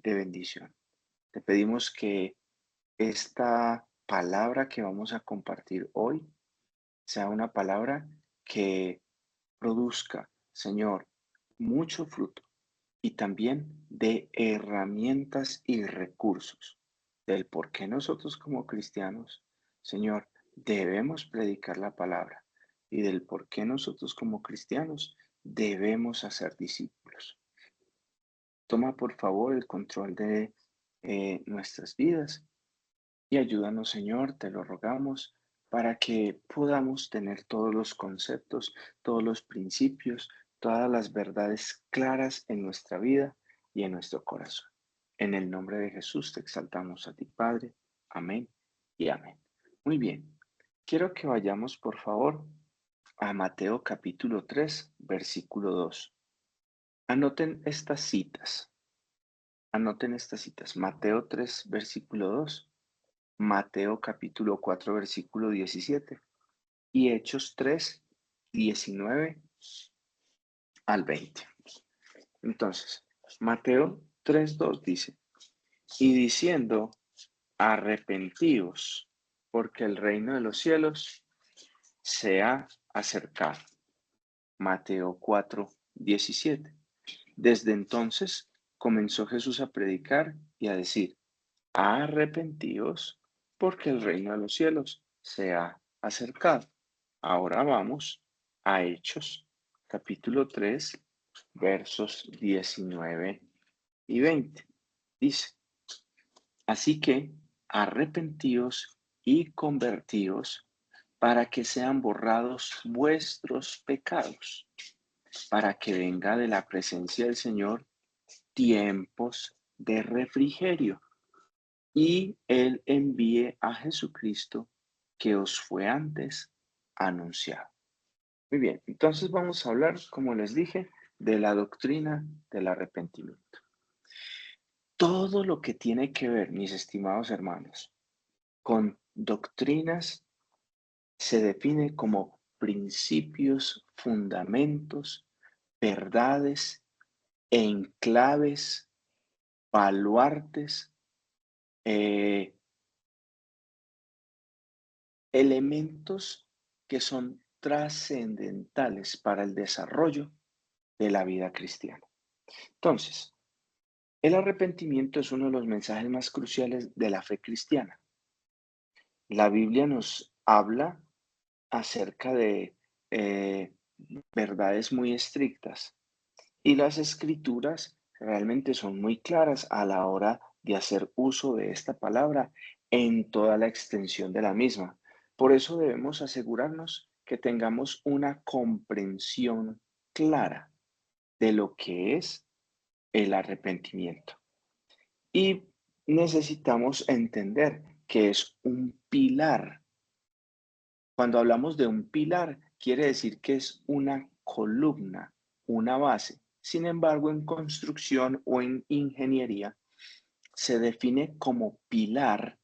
de bendición. Te pedimos que esta palabra que vamos a compartir hoy sea una palabra que produzca, Señor, mucho fruto y también de herramientas y recursos del por qué nosotros como cristianos, Señor, debemos predicar la palabra y del por qué nosotros como cristianos debemos hacer discípulos. Toma por favor el control de nuestras vidas y ayúdanos, Señor, te lo rogamos, para que podamos tener todos los conceptos, todos los principios, todas las verdades claras en nuestra vida y en nuestro corazón. En el nombre de Jesús te exaltamos a ti, Padre. Amén y amén. Muy bien. Quiero que vayamos, por favor, a Mateo capítulo 3, versículo 2. Anoten estas citas. Anoten estas citas. Mateo 3, versículo 2. Mateo capítulo 4 versículo 17 y Hechos 3 19 al 20. Entonces, Mateo 3 2 dice, y diciendo, arrepentíos, porque el reino de los cielos se ha acercado. Mateo 4 17. Desde entonces comenzó Jesús a predicar y a decir, arrepentíos, porque el reino de los cielos se ha acercado. Ahora vamos a Hechos, capítulo 3, versos 19 y 20. Dice, así que arrepentíos y convertíos para que sean borrados vuestros pecados, para que venga de la presencia del Señor tiempos de refrigerio y Él envíe a Jesucristo que os fue antes anunciado. Muy bien, entonces vamos a hablar, como les dije, de la doctrina del arrepentimiento. Todo lo que tiene que ver, mis estimados hermanos, con doctrinas se define como principios, fundamentos, verdades, enclaves, baluartes, eh, elementos que son trascendentales para el desarrollo de la vida cristiana. Entonces, el arrepentimiento es uno de los mensajes más cruciales de la fe cristiana. La Biblia nos habla acerca de verdades muy estrictas y las escrituras realmente son muy claras a la hora de hacer uso de esta palabra en toda la extensión de la misma. Por eso debemos asegurarnos que tengamos una comprensión clara de lo que es el arrepentimiento. Y necesitamos entender que es un pilar. Cuando hablamos de un pilar, quiere decir que es una columna, una base. Sin embargo, en construcción o en ingeniería se define como pilar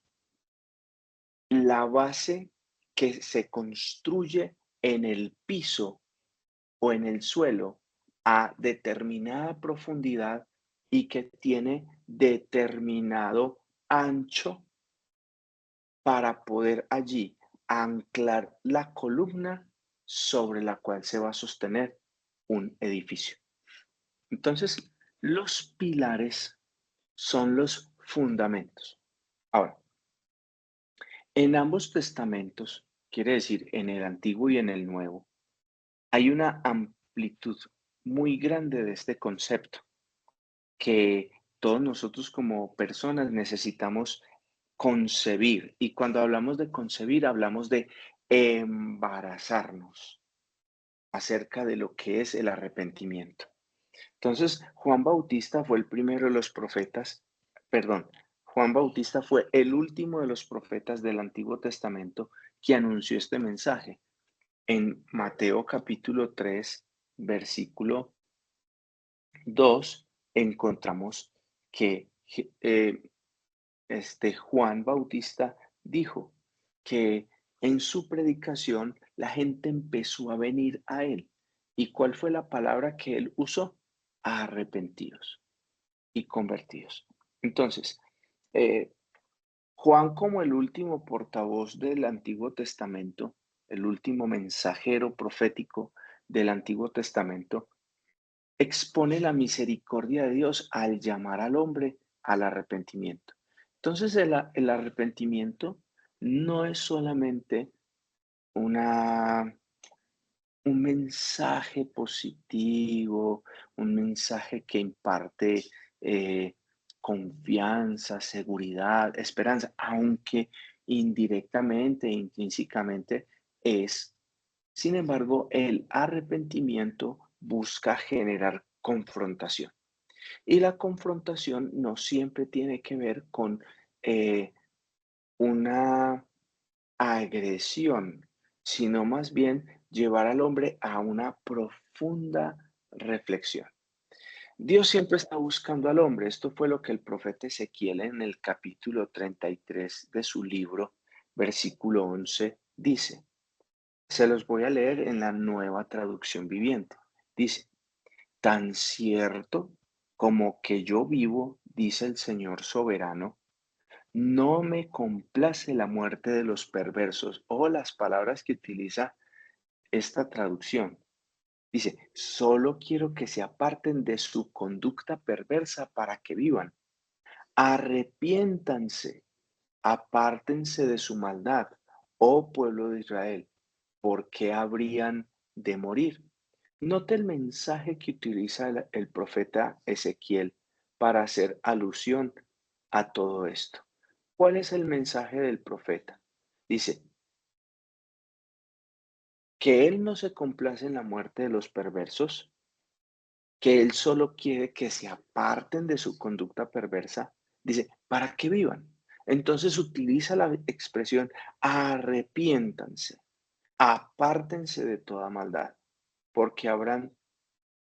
la base que se construye en el piso o en el suelo a determinada profundidad y que tiene determinado ancho para poder allí anclar la columna sobre la cual se va a sostener un edificio. Entonces, los pilares son los fundamentos. Ahora, en ambos testamentos, quiere decir en el Antiguo y en el Nuevo, hay una amplitud muy grande de este concepto que todos nosotros como personas necesitamos concebir. Y cuando hablamos de concebir, hablamos de embarazarnos acerca de lo que es el arrepentimiento. Entonces, Juan Bautista fue el primero de los profetas, perdón, Juan Bautista fue el último de los profetas del Antiguo Testamento que anunció este mensaje. En Mateo capítulo 3, versículo 2, encontramos que Juan Bautista dijo que en su predicación la gente empezó a venir a él. ¿Y cuál fue la palabra que él usó? Arrepentidos y convertidos. Entonces, eh, Juan, como el último portavoz del Antiguo Testamento, el último mensajero profético del Antiguo Testamento, expone la misericordia de Dios al llamar al hombre al arrepentimiento. Entonces, el arrepentimiento no es solamente una un mensaje positivo, un mensaje que imparte confianza, seguridad, esperanza, aunque indirectamente e intrínsecamente es. Sin embargo, el arrepentimiento busca generar confrontación. Y la confrontación no siempre tiene que ver con una agresión, sino más bien llevar al hombre a una profunda reflexión. Dios siempre está buscando al hombre. Esto fue lo que el profeta Ezequiel en el capítulo 33 de su libro, versículo 11, dice. Se los voy a leer en la Nueva Traducción Viviente. Dice, tan cierto como que yo vivo, dice el Señor soberano, no me complace la muerte de los perversos, o las palabras que utiliza esta traducción. Dice, solo quiero que se aparten de su conducta perversa para que vivan. Arrepiéntanse, apártense de su maldad, oh pueblo de Israel, ¿por qué habrían de morir? Note el mensaje que utiliza el profeta Ezequiel para hacer alusión a todo esto. ¿Cuál es el mensaje del profeta? Dice que él no se complace en la muerte de los perversos, que él solo quiere que se aparten de su conducta perversa. Dice, para que vivan. Entonces utiliza la expresión arrepiéntanse, apártense de toda maldad, porque habrán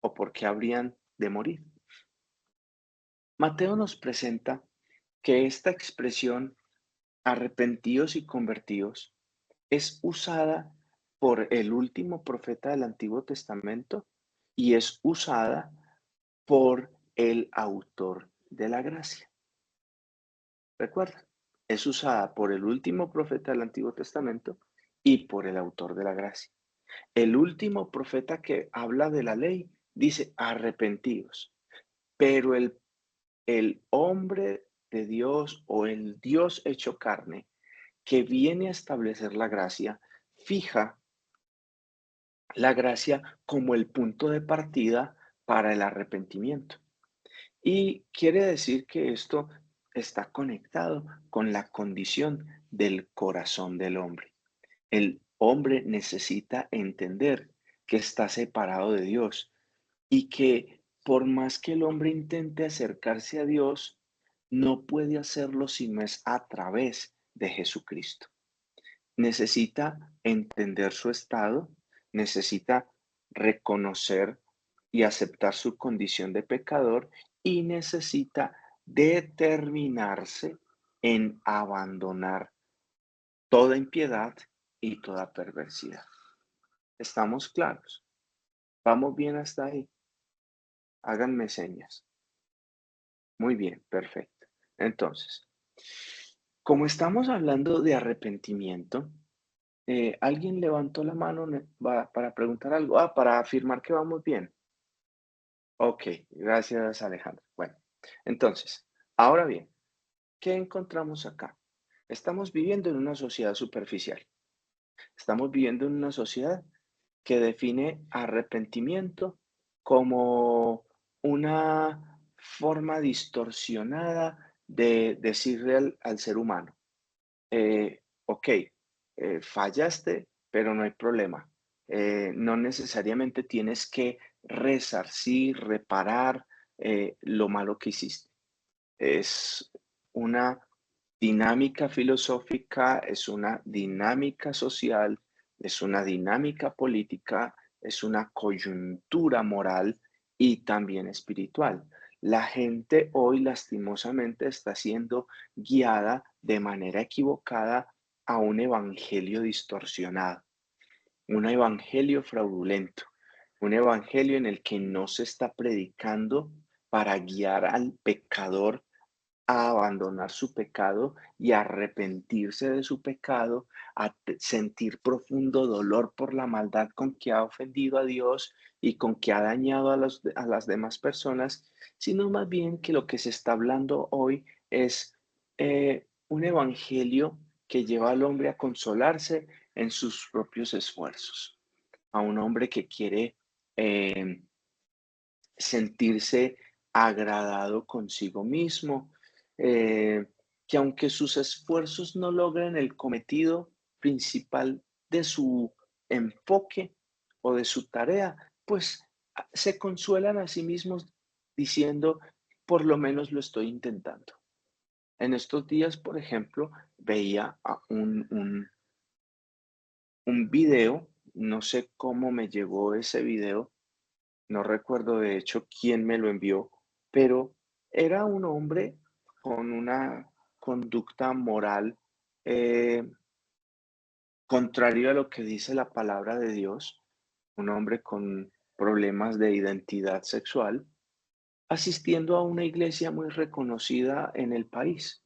o porque habrían de morir. Mateo nos presenta que esta expresión arrepentidos y convertidos es usada por el último profeta del Antiguo Testamento y es usada por el autor de la gracia. Recuerda, es usada por el último profeta del Antiguo Testamento y por el autor de la gracia. El último profeta que habla de la ley dice arrepentidos, pero el hombre de Dios o el Dios hecho carne que viene a establecer la gracia, fija la gracia como el punto de partida para el arrepentimiento. Y quiere decir que esto está conectado con la condición del corazón del hombre. El hombre necesita entender que está separado de Dios y que por más que el hombre intente acercarse a Dios, no puede hacerlo si no es a través de Jesucristo. Necesita entender su estado, necesita reconocer y aceptar su condición de pecador y necesita determinarse en abandonar toda impiedad y toda perversidad. ¿Estamos claros? ¿Vamos bien hasta ahí? Háganme señas. Muy bien, perfecto. Entonces, como estamos hablando de arrepentimiento, ¿alguien levantó la mano para preguntar algo? Ah, para afirmar que vamos bien. Ok, gracias Alejandro. Bueno, entonces, ahora bien, ¿qué encontramos acá? Estamos viviendo en una sociedad superficial. Estamos viviendo en una sociedad que define arrepentimiento como una forma distorsionada de decirle al ser humano, ok, fallaste, pero no hay problema. No necesariamente tienes que resarcir, reparar lo malo que hiciste. Es una dinámica filosófica, es una dinámica social, es una dinámica política, es una coyuntura moral y también espiritual. La gente hoy lastimosamente está siendo guiada de manera equivocada a un evangelio distorsionado, un evangelio fraudulento, un evangelio en el que no se está predicando para guiar al pecador a abandonar su pecado y a arrepentirse de su pecado, a sentir profundo dolor por la maldad con que ha ofendido a Dios y con que ha dañado a las demás personas, sino más bien que lo que se está hablando hoy es un evangelio que lleva al hombre a consolarse en sus propios esfuerzos, a un hombre que quiere eh, sentirse agradado consigo mismo, eh, que aunque sus esfuerzos no logren el cometido principal de su enfoque o de su tarea, pues se consuelan a sí mismos diciendo, por lo menos lo estoy intentando. En estos días, por ejemplo, veía un video, no sé cómo me llegó ese video, no recuerdo de hecho quién me lo envió, pero era un hombre con una conducta moral eh, contrario a lo que dice la palabra de Dios, un hombre con problemas de identidad sexual, asistiendo a una iglesia muy reconocida en el país.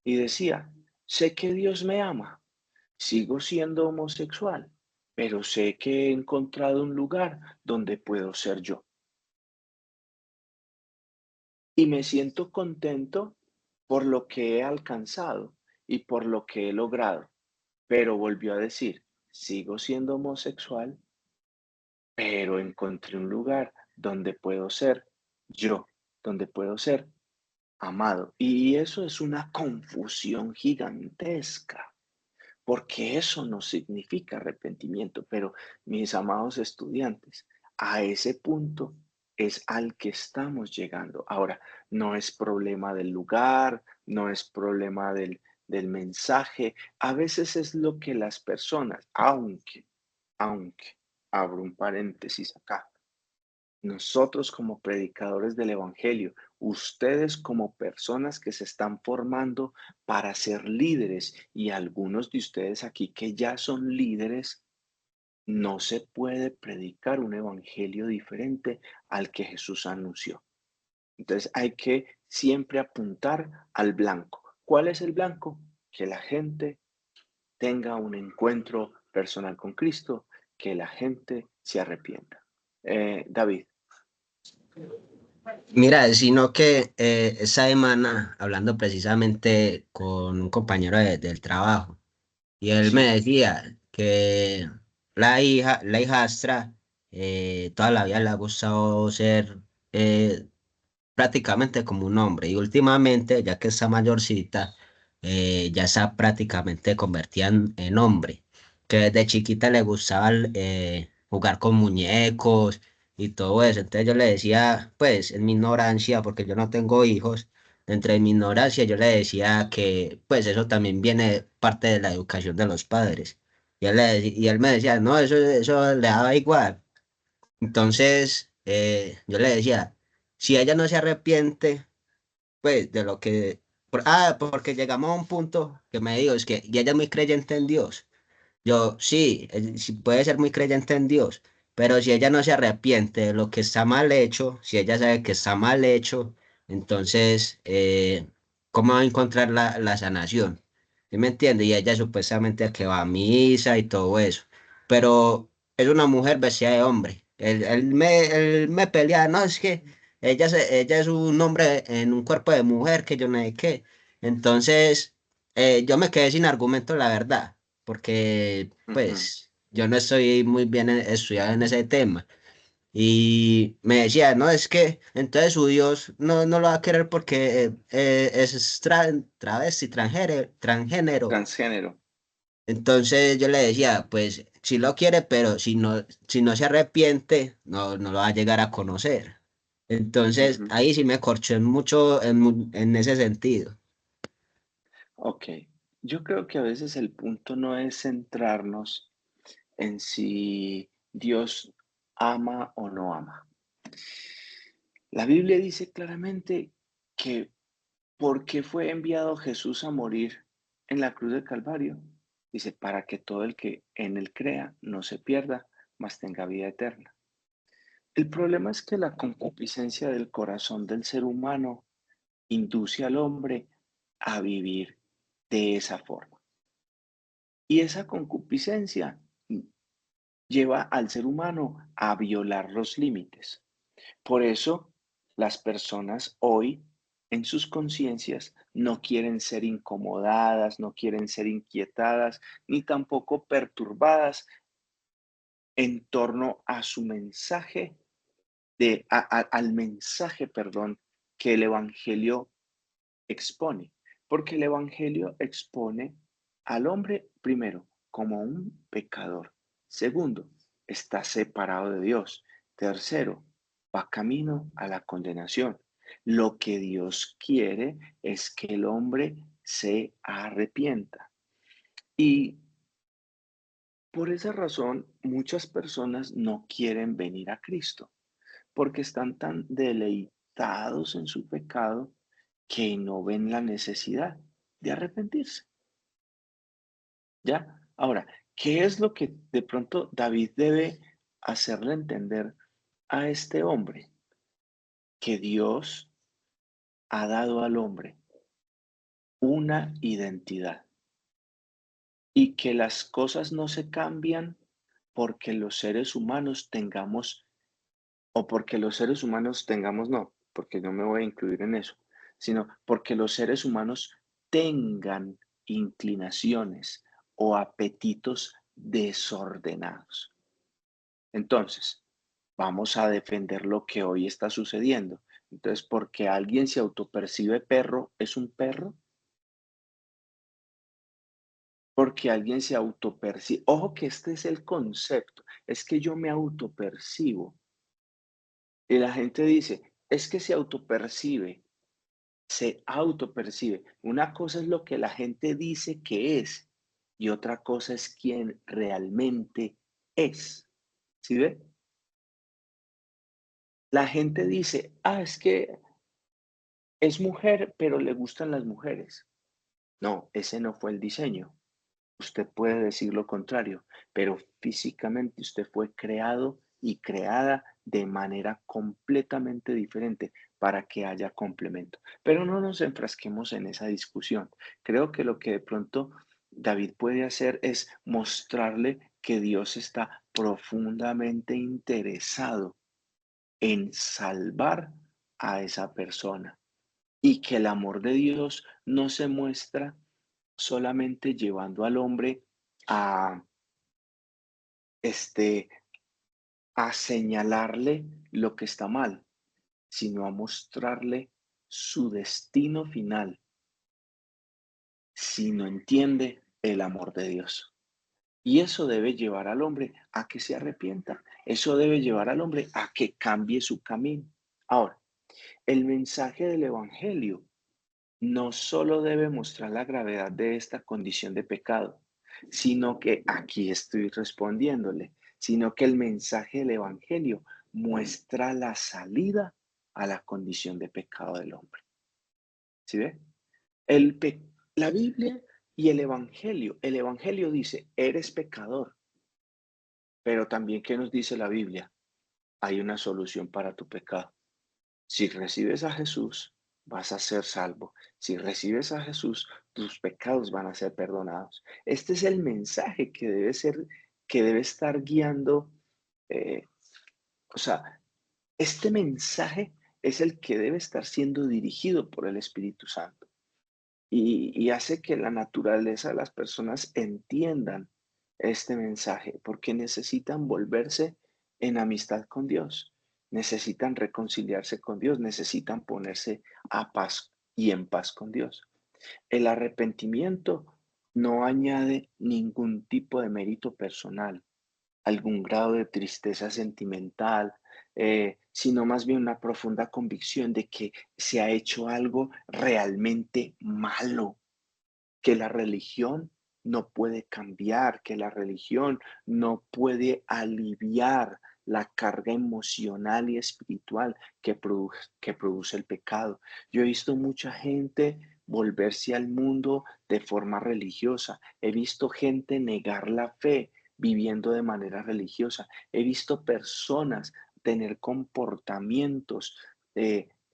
Y decía, sé que Dios me ama, sigo siendo homosexual, pero sé que he encontrado un lugar donde puedo ser yo. Y me siento contento por lo que he alcanzado y por lo que he logrado. Pero volvió a decir, sigo siendo homosexual, pero encontré un lugar donde puedo ser yo, donde puedo ser amado. Y eso es una confusión gigantesca, porque eso no significa arrepentimiento. Pero mis amados estudiantes, a ese punto es al que estamos llegando. Ahora, no es problema del lugar, no es problema del mensaje. A veces es lo que las personas, aunque, abro un paréntesis acá, nosotros como predicadores del Evangelio, ustedes como personas que se están formando para ser líderes y algunos de ustedes aquí que ya son líderes, no se puede predicar un Evangelio diferente al que Jesús anunció. Entonces hay que siempre apuntar al blanco. ¿Cuál es el blanco? Que la gente tenga un encuentro personal con Cristo, que la gente se arrepienta. David. Mira, sino que esa semana, hablando precisamente con un compañero del trabajo, y él me Sí. decía que la hijastra, toda la vida le ha gustado ser prácticamente como un hombre, y últimamente, ya que está mayorcita, ya está prácticamente convertida en hombre, que desde chiquita le gustaba jugar con muñecos y todo eso. Entonces yo le decía, pues en mi ignorancia, porque yo no tengo hijos, entre mi ignorancia yo le decía que pues eso también viene parte de la educación de los padres. Y él me decía, no, eso le daba igual. Entonces yo le decía, si ella no se arrepiente, pues de lo que... porque llegamos a un punto que me dijo, es que y ella es muy creyente en Dios. Yo, sí, sí puede ser muy creyente en Dios, pero si ella no se arrepiente de lo que está mal hecho, si ella sabe que está mal hecho, entonces, ¿cómo va a encontrar la sanación? ¿Sí me entiende? Y ella supuestamente que va a misa y todo eso, pero es una mujer vestida de hombre. Él me pelea, no, es que ella es un hombre en un cuerpo de mujer, que yo no sé qué. Entonces, yo me quedé sin argumento, la verdad, porque Ujú. pues yo no estoy muy bien estudiado en ese tema. Y me decía, no, es que entonces su Dios no lo va a querer porque es travesti, transgénero. Transgénero. Entonces yo le decía, pues sí lo quiere, pero si no se arrepiente, no lo va a llegar a conocer. Entonces Ujú. ahí sí me corché mucho en ese sentido. Ok. Yo creo que a veces el punto no es centrarnos en si Dios ama o no ama. La Biblia dice claramente que ¿por qué fue enviado Jesús a morir en la cruz del Calvario? Dice, para que todo el que en él crea no se pierda, mas tenga vida eterna. El problema es que la concupiscencia del corazón del ser humano induce al hombre a vivir de esa forma. Y esa concupiscencia lleva al ser humano a violar los límites. Por eso, las personas hoy en sus conciencias no quieren ser incomodadas, no quieren ser inquietadas, ni tampoco perturbadas en torno a su mensaje, al mensaje, perdón, que el Evangelio expone. Porque el Evangelio expone al hombre, primero, como un pecador. Segundo, está separado de Dios. Tercero, va camino a la condenación. Lo que Dios quiere es que el hombre se arrepienta. Y por esa razón, muchas personas no quieren venir a Cristo, porque están tan deleitados en su pecado que no ven la necesidad de arrepentirse. ¿Ya? Ahora, ¿qué es lo que de pronto David debe hacerle entender a este hombre? Que Dios ha dado al hombre una identidad y que las cosas no se cambian porque los seres humanos tengamos, o porque los seres humanos tengamos, no, porque no me voy a incluir en eso, sino porque los seres humanos tengan inclinaciones o apetitos desordenados. Entonces, vamos a defender lo que hoy está sucediendo. Entonces, porque alguien se autopercibe perro, ¿es un perro? Porque alguien se autopercibe. Ojo que este es el concepto. Es que yo me autopercibo. Y la gente dice, es que se autopercibe, se autopercibe. Una cosa es lo que la gente dice que es y otra cosa es quién realmente es. ¿Sí ve? La gente dice, es que es mujer, pero le gustan las mujeres. No, ese no fue el diseño. Usted puede decir lo contrario, pero físicamente usted fue creado y creada de manera completamente diferente para que haya complemento. Pero no nos enfrasquemos en esa discusión. Creo que lo que de pronto David puede hacer es mostrarle que Dios está profundamente interesado en salvar a esa persona y que el amor de Dios no se muestra solamente llevando al hombre a, este, a señalarle lo que está mal, sino a mostrarle su destino final, si no entiende el amor de Dios. Y eso debe llevar al hombre a que se arrepienta. Eso debe llevar al hombre a que cambie su camino. Ahora, el mensaje del Evangelio no solo debe mostrar la gravedad de esta condición de pecado, sino que aquí estoy respondiéndole, sino que el mensaje del Evangelio muestra la salida a la condición de pecado del hombre. ¿Sí ve? La Biblia y el Evangelio dice, eres pecador, pero también, ¿qué nos dice la Biblia? Hay una solución para tu pecado. Si recibes a Jesús, vas a ser salvo. Si recibes a Jesús, tus pecados van a ser perdonados. Este es el mensaje que debe ser, que debe estar guiando. eh, o sea, este mensaje es el que debe estar siendo dirigido por el Espíritu Santo y hace que la naturaleza de las personas entiendan este mensaje, porque necesitan volverse en amistad con Dios, necesitan reconciliarse con Dios, necesitan ponerse a paz y en paz con Dios. El arrepentimiento no añade ningún tipo de mérito personal, algún grado de tristeza sentimental, sino más bien una profunda convicción de que se ha hecho algo realmente malo, que la religión no puede cambiar, que la religión no puede aliviar la carga emocional y espiritual que produce el pecado. Yo he visto mucha gente volverse al mundo de forma religiosa. He visto gente negar la fe viviendo de manera religiosa. He visto personas tener comportamientos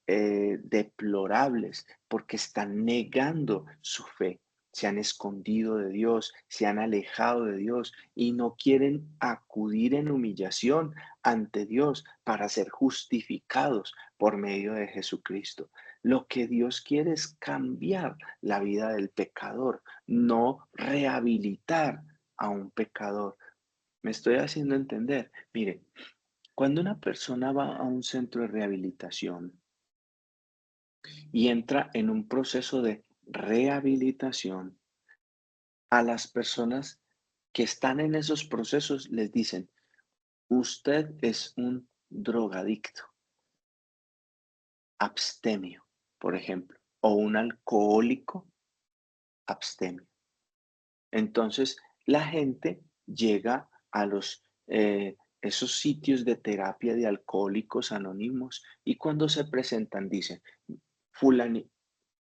deplorables porque están negando su fe. Se han escondido de Dios, se han alejado de Dios y no quieren acudir en humillación ante Dios para ser justificados por medio de Jesucristo. Lo que Dios quiere es cambiar la vida del pecador, no rehabilitar a un pecador. Me estoy haciendo entender. Mire, cuando una persona va a un centro de rehabilitación y entra en un proceso de rehabilitación, a las personas que están en esos procesos les dicen, usted es un drogadicto, abstemio, por ejemplo, o un alcohólico abstemio. Entonces, la gente llega a esos sitios de terapia de alcohólicos anónimos y cuando se presentan dicen, fulani,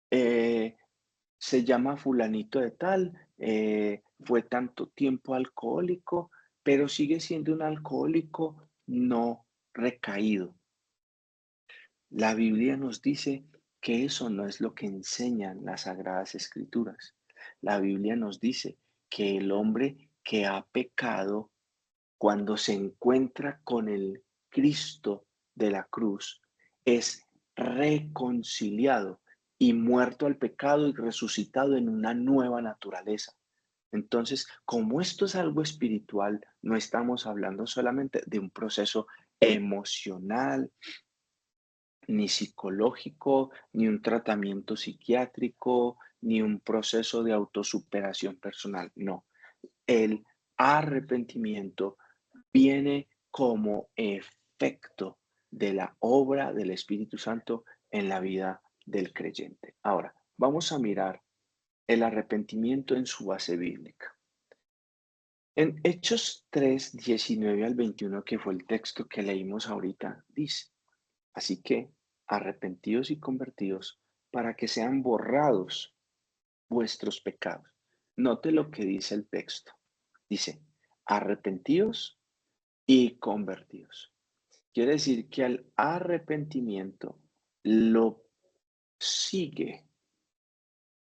eh, se llama fulanito de tal, fue tanto tiempo alcohólico, pero sigue siendo un alcohólico no recaído. La Biblia nos dice que eso no es lo que enseñan las Sagradas Escrituras. La Biblia nos dice que el hombre que ha pecado, cuando se encuentra con el Cristo de la cruz, es reconciliado y muerto al pecado y resucitado en una nueva naturaleza. Entonces, como esto es algo espiritual, no estamos hablando solamente de un proceso emocional, ni psicológico, ni un tratamiento psiquiátrico, ni un proceso de autosuperación personal. No, el arrepentimiento viene como efecto de la obra del Espíritu Santo en la vida del creyente. Ahora, vamos a mirar el arrepentimiento en su base bíblica. En Hechos 3, 19 al 21, que fue el texto que leímos ahorita, dice, así que arrepentíos y convertidos para que sean borrados vuestros pecados. Note lo que dice el texto. Dice, arrepentíos y convertidos. Quiere decir que al arrepentimiento lo sigue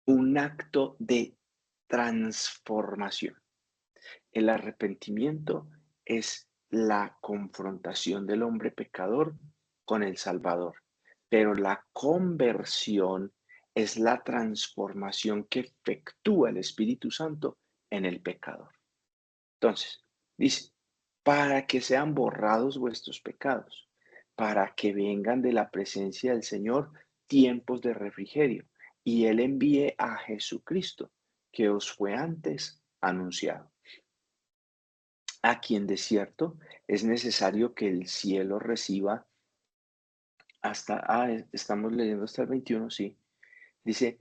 un acto de transformación. El arrepentimiento es la confrontación del hombre pecador con el Salvador, pero la conversión es la transformación que efectúa el Espíritu Santo en el pecador. Entonces, dice, para que sean borrados vuestros pecados, para que vengan de la presencia del Señor tiempos de refrigerio, y Él envíe a Jesucristo, que os fue antes anunciado, a quien de cierto es necesario que el cielo reciba estamos leyendo hasta el 21, sí, dice,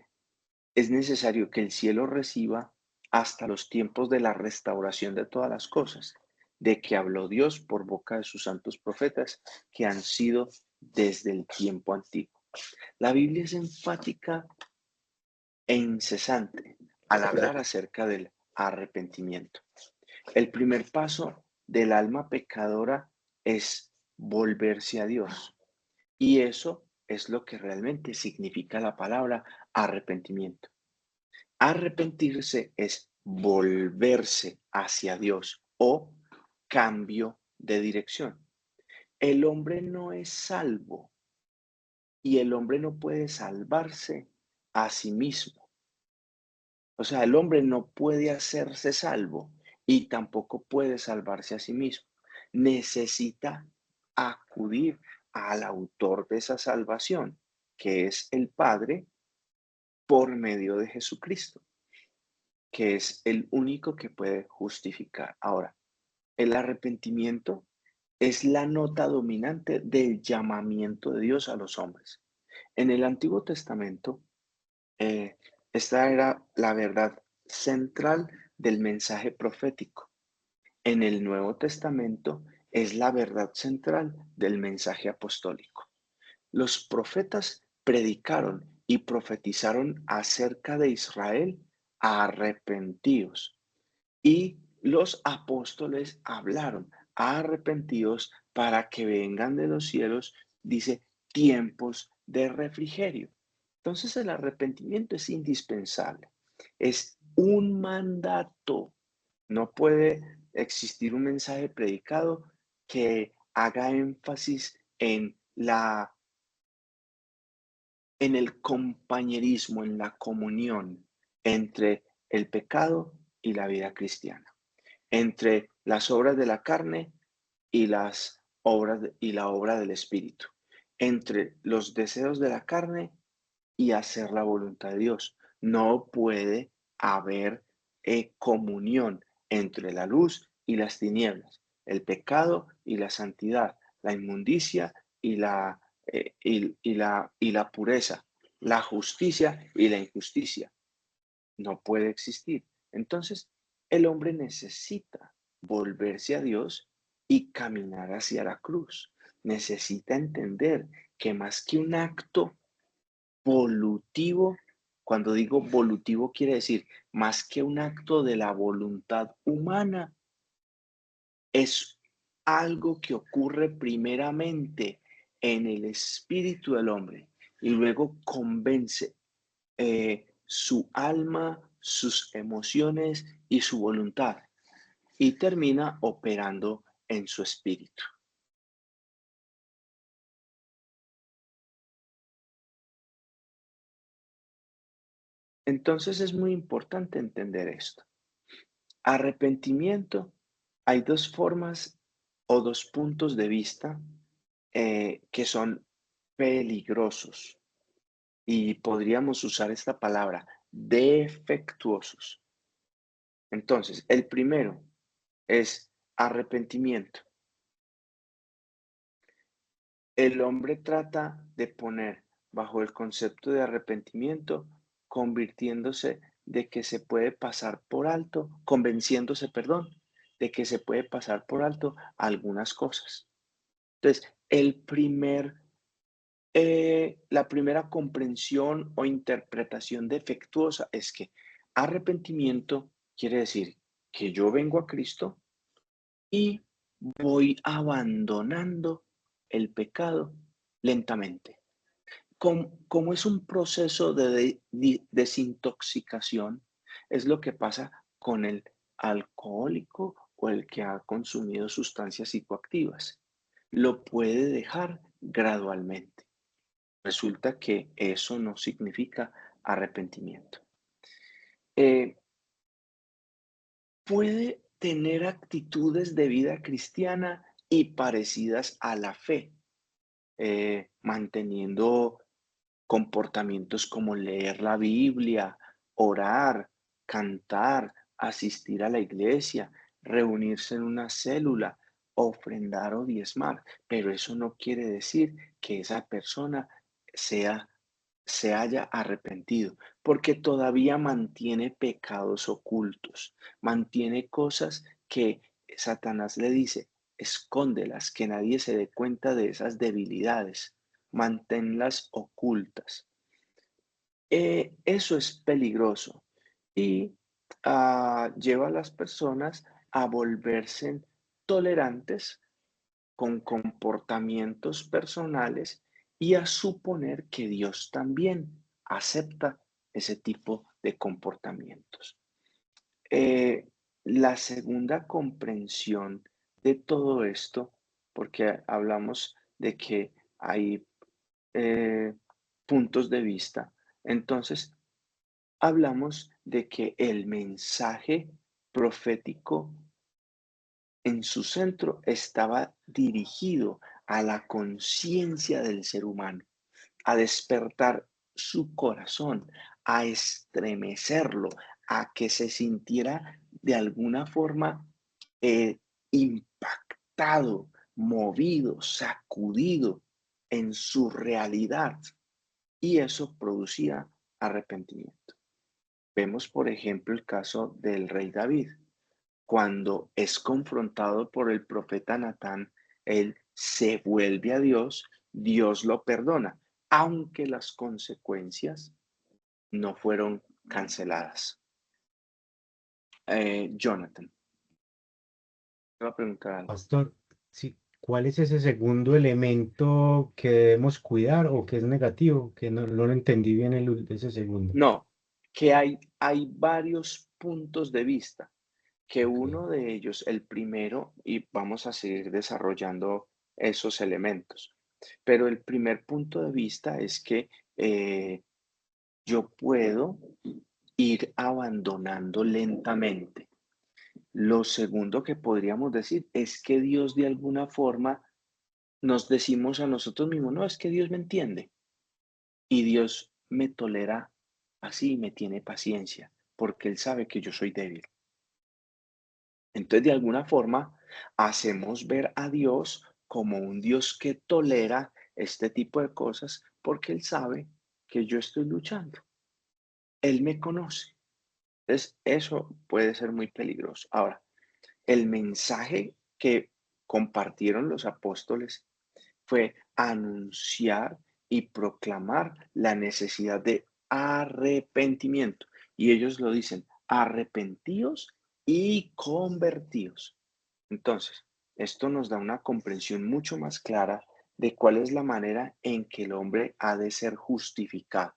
es necesario que el cielo reciba hasta los tiempos de la restauración de todas las cosas, de que habló Dios por boca de sus santos profetas, que han sido desde el tiempo antiguo. La Biblia es enfática e incesante al hablar acerca del arrepentimiento. El primer paso del alma pecadora es volverse a Dios. Y eso es lo que realmente significa la palabra arrepentimiento. Arrepentirse es volverse hacia Dios o cambio de dirección. El hombre no es salvo y el hombre no puede salvarse a sí mismo. O sea, el hombre no puede hacerse salvo y tampoco puede salvarse a sí mismo. Necesita acudir al autor de esa salvación, que es el Padre, por medio de Jesucristo, que es el único que puede justificar. Ahora, el arrepentimiento es la nota dominante del llamamiento de Dios a los hombres. En el Antiguo Testamento, eh, esta era la verdad central del mensaje profético. En el Nuevo Testamento es la verdad central del mensaje apostólico. Los profetas predicaron y profetizaron acerca de Israel arrepentidos. Y los apóstoles hablaron arrepentidos para que vengan de los cielos, dice, tiempos de refrigerio. Entonces el arrepentimiento es indispensable, es un mandato. No puede existir un mensaje predicado que haga énfasis en el compañerismo, en la comunión entre el pecado y la vida cristiana, entre las obras de la carne y la obra del Espíritu, entre los deseos de la carne y hacer la voluntad de Dios. No puede haber comunión entre la luz y las tinieblas, el pecado y la santidad, la inmundicia y la pureza, la justicia y la injusticia. No puede existir. Entonces, el hombre necesita volverse a Dios y caminar hacia la cruz. Necesita entender que más que un acto volutivo, cuando digo volutivo quiere decir más que un acto de la voluntad humana, es algo que ocurre primeramente en el espíritu del hombre y luego convence su alma, sus emociones y su voluntad y termina operando en su espíritu. Entonces es muy importante entender esto. Arrepentimiento, hay dos formas o dos puntos de vista que son peligrosos y podríamos usar esta palabra, defectuosos. Entonces, el primero es arrepentimiento. El hombre trata de poner bajo el concepto de arrepentimiento, convirtiéndose de que se puede pasar por alto, convenciéndose, perdón, de que se puede pasar por alto algunas cosas. Entonces, la primera comprensión o interpretación defectuosa es que arrepentimiento quiere decir que yo vengo a Cristo y voy abandonando el pecado lentamente. Como es un proceso de desintoxicación, es lo que pasa con el alcohólico o el que ha consumido sustancias psicoactivas. Lo puede dejar gradualmente. Resulta que eso no significa arrepentimiento. Eh, Puede tener actitudes de vida cristiana y parecidas a la fe, manteniendo comportamientos como leer la Biblia, orar, cantar, asistir a la iglesia, reunirse en una célula, ofrendar o diezmar, pero eso no quiere decir que esa persona sea se haya arrepentido, porque todavía mantiene pecados ocultos, mantiene cosas que Satanás le dice, escóndelas, que nadie se dé cuenta de esas debilidades, manténlas ocultas. Eso es peligroso y lleva a las personas a volverse tolerantes con comportamientos personales y a suponer que Dios también acepta ese tipo de comportamientos. Eh, la segunda comprensión de todo esto, porque hablamos de que hay eh, puntos de vista, entonces hablamos de que el mensaje profético en su centro estaba dirigido a la conciencia del ser humano, a despertar su corazón, a estremecerlo, a que se sintiera de alguna forma eh, impactado, movido, sacudido en su realidad. Y eso producía arrepentimiento. Vemos, por ejemplo, el caso del rey David. Cuando es confrontado por el profeta Natán, él se vuelve a Dios, Dios lo perdona, aunque las consecuencias no fueron canceladas. Jonathan, te va a preguntar algo. Pastor, sí, ¿Cuál es ese segundo elemento que debemos cuidar o que es negativo? Que no lo entendí bien ese segundo. No, que hay varios puntos de vista, que Ok, uno de ellos, el primero, y vamos a seguir desarrollando esos elementos, pero el primer punto de vista es que yo puedo ir abandonando lentamente. Lo segundo que podríamos decir es que Dios de alguna forma nos decimos a nosotros mismos, no, es que Dios me entiende y Dios me tolera así y me tiene paciencia porque Él sabe que yo soy débil. Entonces, de alguna forma, hacemos ver a Dios como un Dios que tolera este tipo de cosas porque Él sabe que yo estoy luchando. Él me conoce. Entonces, eso puede ser muy peligroso. Ahora, el mensaje que compartieron los apóstoles fue anunciar y proclamar la necesidad de arrepentimiento. Y ellos lo dicen, arrepentíos y convertíos. Entonces, esto nos da una comprensión mucho más clara de cuál es la manera en que el hombre ha de ser justificado.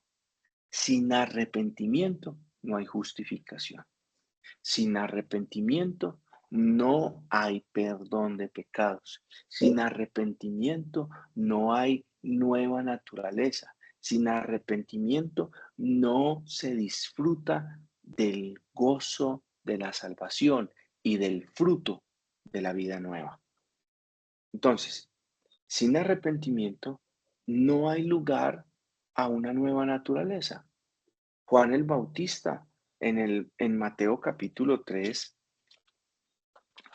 Sin arrepentimiento no hay justificación. Sin arrepentimiento no hay perdón de pecados. Sin arrepentimiento no hay nueva naturaleza. Sin arrepentimiento no se disfruta del gozo de la salvación y del fruto de la vida nueva. Entonces, sin arrepentimiento no hay lugar a una nueva naturaleza. Juan el Bautista en Mateo capítulo 3,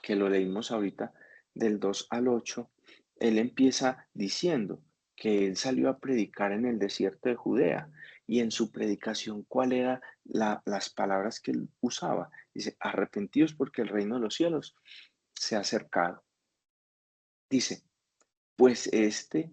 que lo leímos ahorita, del 2 al 8, él empieza diciendo que él salió a predicar en el desierto de Judea y en su predicación, ¿cuál era las palabras que él usaba? Dice, arrepentidos porque el reino de los cielos se ha acercado. Dice, pues este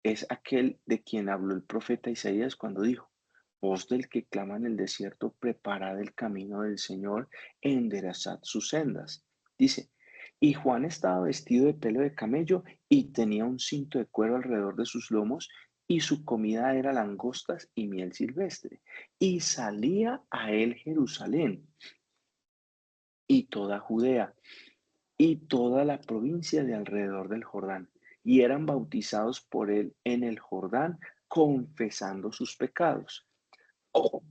es aquel de quien habló el profeta Isaías cuando dijo, voz del que clama en el desierto, preparad el camino del Señor, enderezad sus sendas. Dice, y Juan estaba vestido de pelo de camello y tenía un cinto de cuero alrededor de sus lomos, y su comida era langostas y miel silvestre. Y salía a él Jerusalén y toda Judea y toda la provincia de alrededor del Jordán, y eran bautizados por él en el Jordán, confesando sus pecados. Ojo,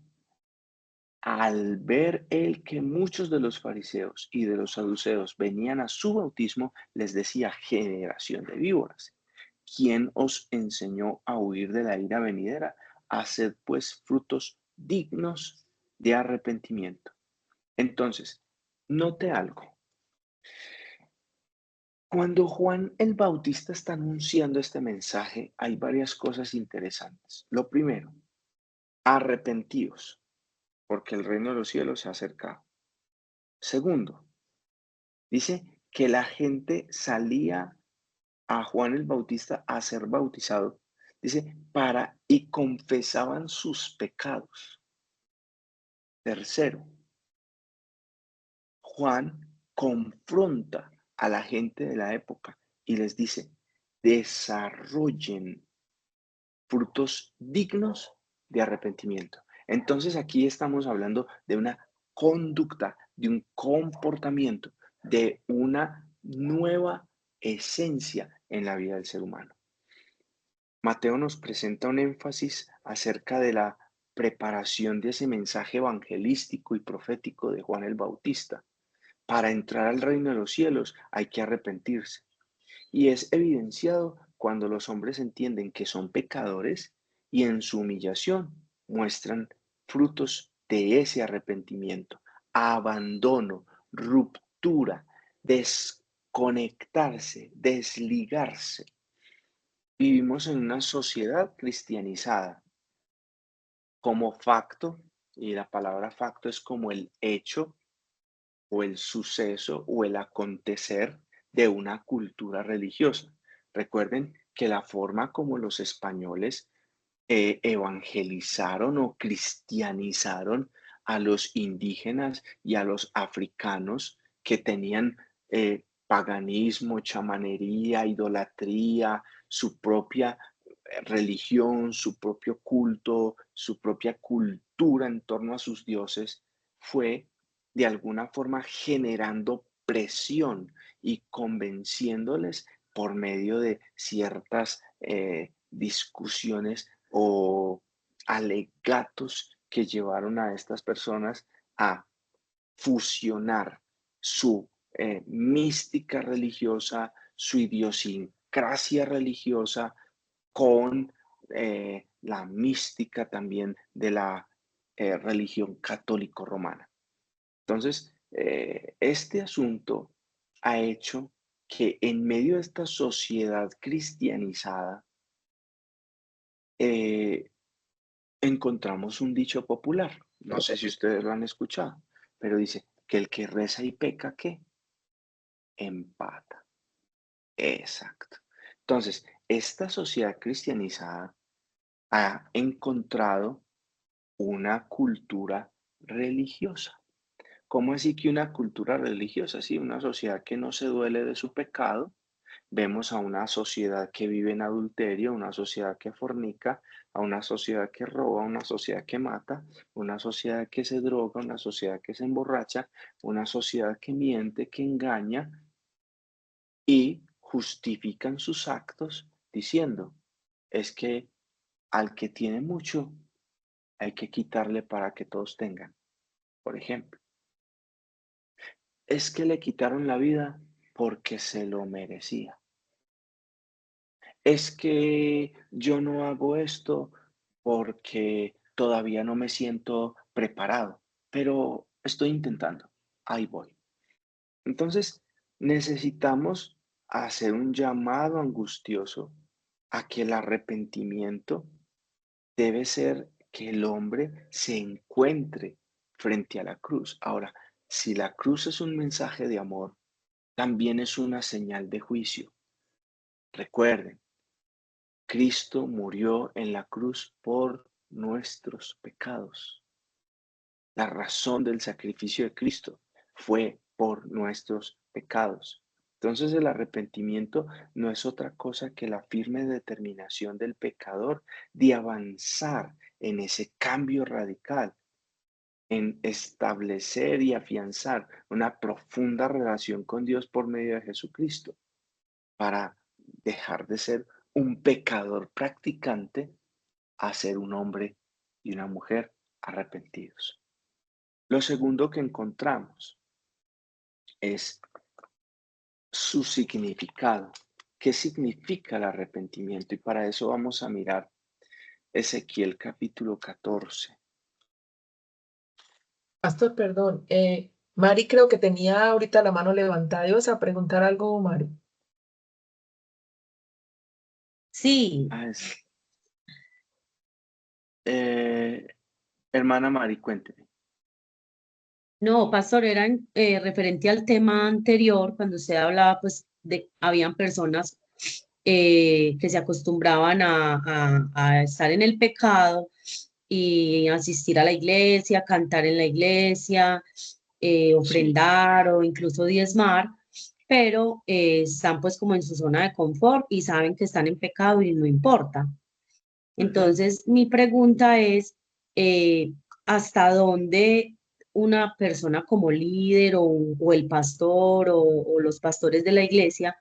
al ver él que muchos de los fariseos y de los saduceos venían a su bautismo, les decía, generación de víboras, ¿quién os enseñó a huir de la ira venidera? Haced pues frutos dignos de arrepentimiento. Entonces, note algo. Cuando Juan el Bautista está anunciando este mensaje, hay varias cosas interesantes. Lo primero, arrepentíos, porque el reino de los cielos se ha acercado. Segundo, dice que la gente salía a Juan el Bautista a ser bautizado, dice, para y confesaban sus pecados. Tercero, Juan confronta a la gente de la época y les dice, desarrollen frutos dignos de arrepentimiento. Entonces aquí estamos hablando de una conducta, de un comportamiento, de una nueva esencia en la vida del ser humano. Mateo nos presenta un énfasis acerca de la preparación de ese mensaje evangelístico y profético de Juan el Bautista. Para entrar al reino de los cielos hay que arrepentirse. Y es evidenciado cuando los hombres entienden que son pecadores y en su humillación muestran frutos de ese arrepentimiento, abandono, ruptura, desconectarse, desligarse. Vivimos en una sociedad cristianizada como facto, y la palabra facto es como el hecho o el suceso o el acontecer de una cultura religiosa. Recuerden que la forma como los españoles evangelizaron o cristianizaron a los indígenas y a los africanos que tenían paganismo, chamanería, idolatría, su propia religión, su propio culto, su propia cultura en torno a sus dioses, fue de alguna forma generando presión y convenciéndoles por medio de ciertas discusiones o alegatos que llevaron a estas personas a fusionar su mística religiosa, su idiosincrasia religiosa con la mística también de la religión católico-romana. Entonces, este asunto ha hecho que en medio de esta sociedad cristianizada eh, encontramos un dicho popular, no sé si ustedes lo han escuchado, pero dice que el que reza y peca, ¿qué? Empata. Exacto. Entonces, esta sociedad cristianizada ha encontrado una cultura religiosa. ¿Cómo así que una cultura religiosa? Sí, una sociedad que no se duele de su pecado. Vemos a una sociedad que vive en adulterio, una sociedad que fornica, a una sociedad que roba, una sociedad que mata, una sociedad que se droga, una sociedad que se emborracha, una sociedad que miente, que engaña y justifican sus actos diciendo, es que al que tiene mucho hay que quitarle para que todos tengan. Por ejemplo, es que le quitaron la vida porque se lo merecía. Es que yo no hago esto porque todavía no me siento preparado, pero estoy intentando. Ahí voy. Entonces, necesitamos hacer un llamado angustioso a que el arrepentimiento debe ser que el hombre se encuentre frente a la cruz. Ahora, si la cruz es un mensaje de amor, también es una señal de juicio. Recuerden, Cristo murió en la cruz por nuestros pecados. La razón del sacrificio de Cristo fue por nuestros pecados. Entonces el arrepentimiento no es otra cosa que la firme determinación del pecador de avanzar en ese cambio radical, en establecer y afianzar una profunda relación con Dios por medio de Jesucristo, para dejar de ser un pecador practicante a ser un hombre y una mujer arrepentidos. Lo segundo que encontramos es su significado. ¿Qué significa el arrepentimiento? Y para eso vamos a mirar Ezequiel capítulo 14. Pastor, perdón. Mari creo que tenía ahorita la mano levantada. ¿Ibas a preguntar algo, Mari? Sí, Ah, eh, hermana Mari, cuénteme. no, pastor, era referente al tema anterior, cuando usted hablaba, pues, de habían personas que se acostumbraban a estar en el pecado y asistir a la iglesia, cantar en la iglesia, Sí, ofrendar o incluso diezmar, pero están pues como en su zona de confort y saben que están en pecado y no importa. ujú, Entonces, mi pregunta es, ¿hasta dónde una persona como líder o el pastor o los pastores de la iglesia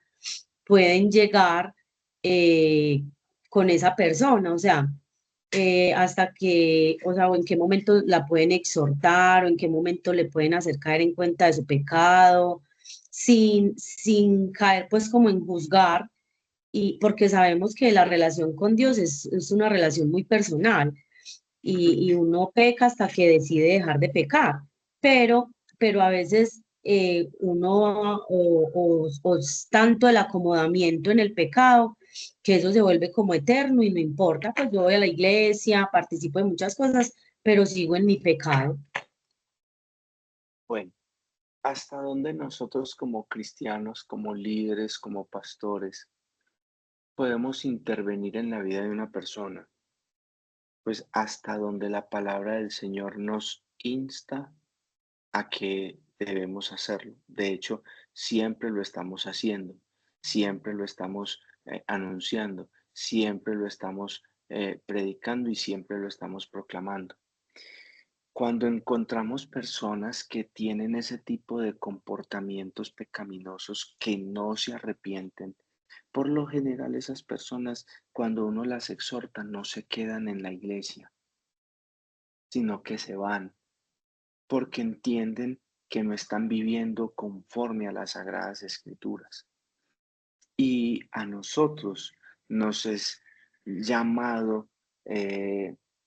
pueden llegar eh, con esa persona? O sea, hasta que, o sea, o en qué momento la pueden exhortar o en qué momento le pueden hacer caer en cuenta de su pecado, sin caer pues como en juzgar y porque sabemos que la relación con Dios es una relación muy personal ujú. y uno peca hasta que decide dejar de pecar, pero a veces uno o es tanto el acomodamiento en el pecado que eso se vuelve como eterno y no importa, pues yo voy a la iglesia, participo de muchas cosas, pero sigo en mi pecado. Bueno, ¿hasta dónde nosotros como cristianos, como líderes, como pastores, podemos intervenir en la vida de una persona? Pues hasta donde la palabra del Señor nos insta a que debemos hacerlo. De hecho, siempre lo estamos haciendo, siempre lo estamos anunciando, siempre lo estamos predicando y siempre lo estamos proclamando. Cuando encontramos personas que tienen ese tipo de comportamientos pecaminosos que no se arrepienten, por lo general esas personas, cuando uno las exhorta, no se quedan en la iglesia, sino que se van, porque entienden que no están viviendo conforme a las sagradas escrituras. Y a nosotros nos es llamado,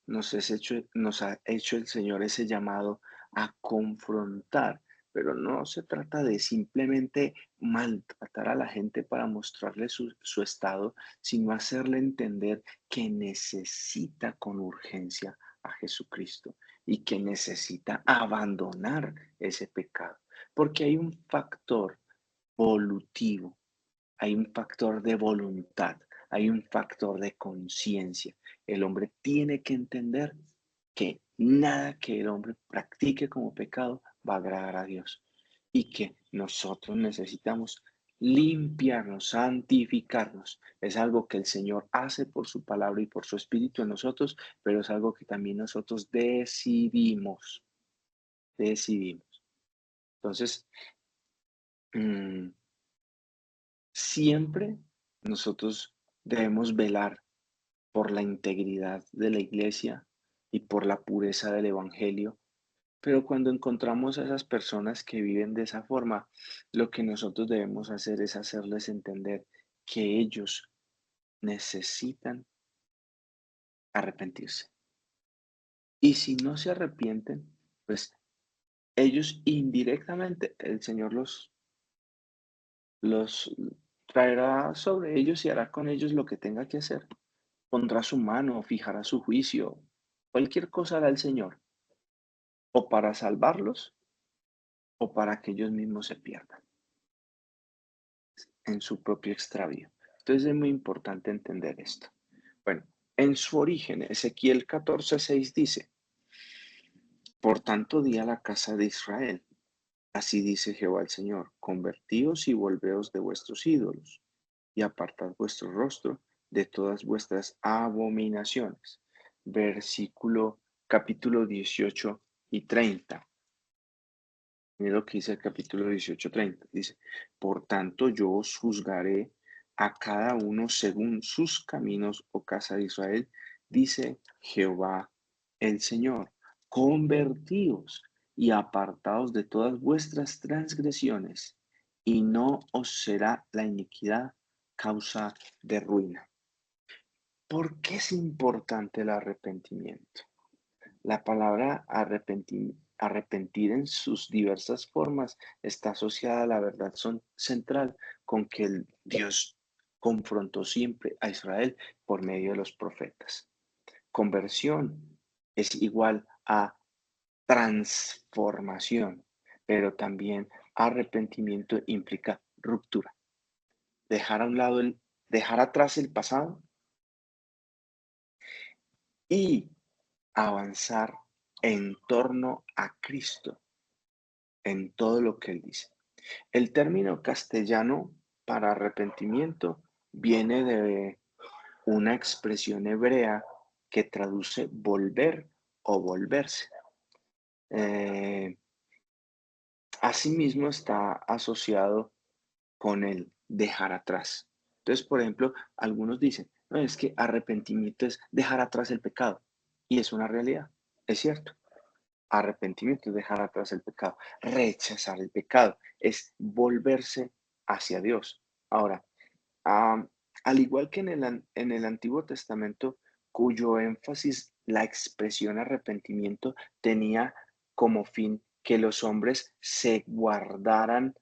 nos ha hecho el Señor ese llamado a confrontar, pero no se trata de simplemente maltratar a la gente para mostrarle su estado, sino hacerle entender que necesita con urgencia a Jesucristo y que necesita abandonar ese pecado, porque hay un factor volutivo, hay un factor de voluntad, hay un factor de conciencia. El hombre tiene que entender que nada que el hombre practique como pecado va a agradar a Dios y que nosotros necesitamos limpiarnos, santificarnos. Es algo que el Señor hace por su palabra y por su espíritu en nosotros, pero es algo que también nosotros decidimos. Entonces, siempre nosotros debemos velar por la integridad de la iglesia y por la pureza del evangelio, pero cuando encontramos a esas personas que viven de esa forma, lo que nosotros debemos hacer es hacerles entender que ellos necesitan arrepentirse. Y si no se arrepienten, pues ellos indirectamente, el Señor los traerá sobre ellos y hará con ellos lo que tenga que hacer. Pondrá su mano, fijará su juicio, cualquier cosa hará el Señor, o para salvarlos o para que ellos mismos se pierdan en su propio extravío. Entonces es muy importante entender esto. Bueno, en su origen, Ezequiel 14:6 dice, por tanto di a la casa de Israel, así dice Jehová el Señor, convertíos y volveos de vuestros ídolos y apartad vuestro rostro de todas vuestras abominaciones. Capítulo 18 y 30. Mira lo que dice el capítulo 18:30. Dice, por tanto yo os juzgaré a cada uno según sus caminos, oh casa de Israel, dice Jehová el Señor. Convertíos y apartaos de todas vuestras transgresiones, y no os será la iniquidad causa de ruina. ¿Por qué es importante el arrepentimiento? La palabra arrepentir en sus diversas formas está asociada a la verdad central con que Dios confrontó siempre a Israel por medio de los profetas. Conversión es igual a transformación, pero también arrepentimiento implica ruptura. Dejar atrás el pasado y avanzar en torno a Cristo en todo lo que Él dice. El término castellano para arrepentimiento viene de una expresión hebrea que traduce volver o volverse. Asimismo está asociado con el dejar atrás. Entonces, por ejemplo, algunos dicen, no, es que arrepentimiento es dejar atrás el pecado. Y es una realidad, es cierto. Arrepentimiento es dejar atrás el pecado. Rechazar el pecado es volverse hacia Dios. Ahora, al igual que en el Antiguo Testamento, cuyo énfasis la expresión arrepentimiento tenía como fin que los hombres se guardaran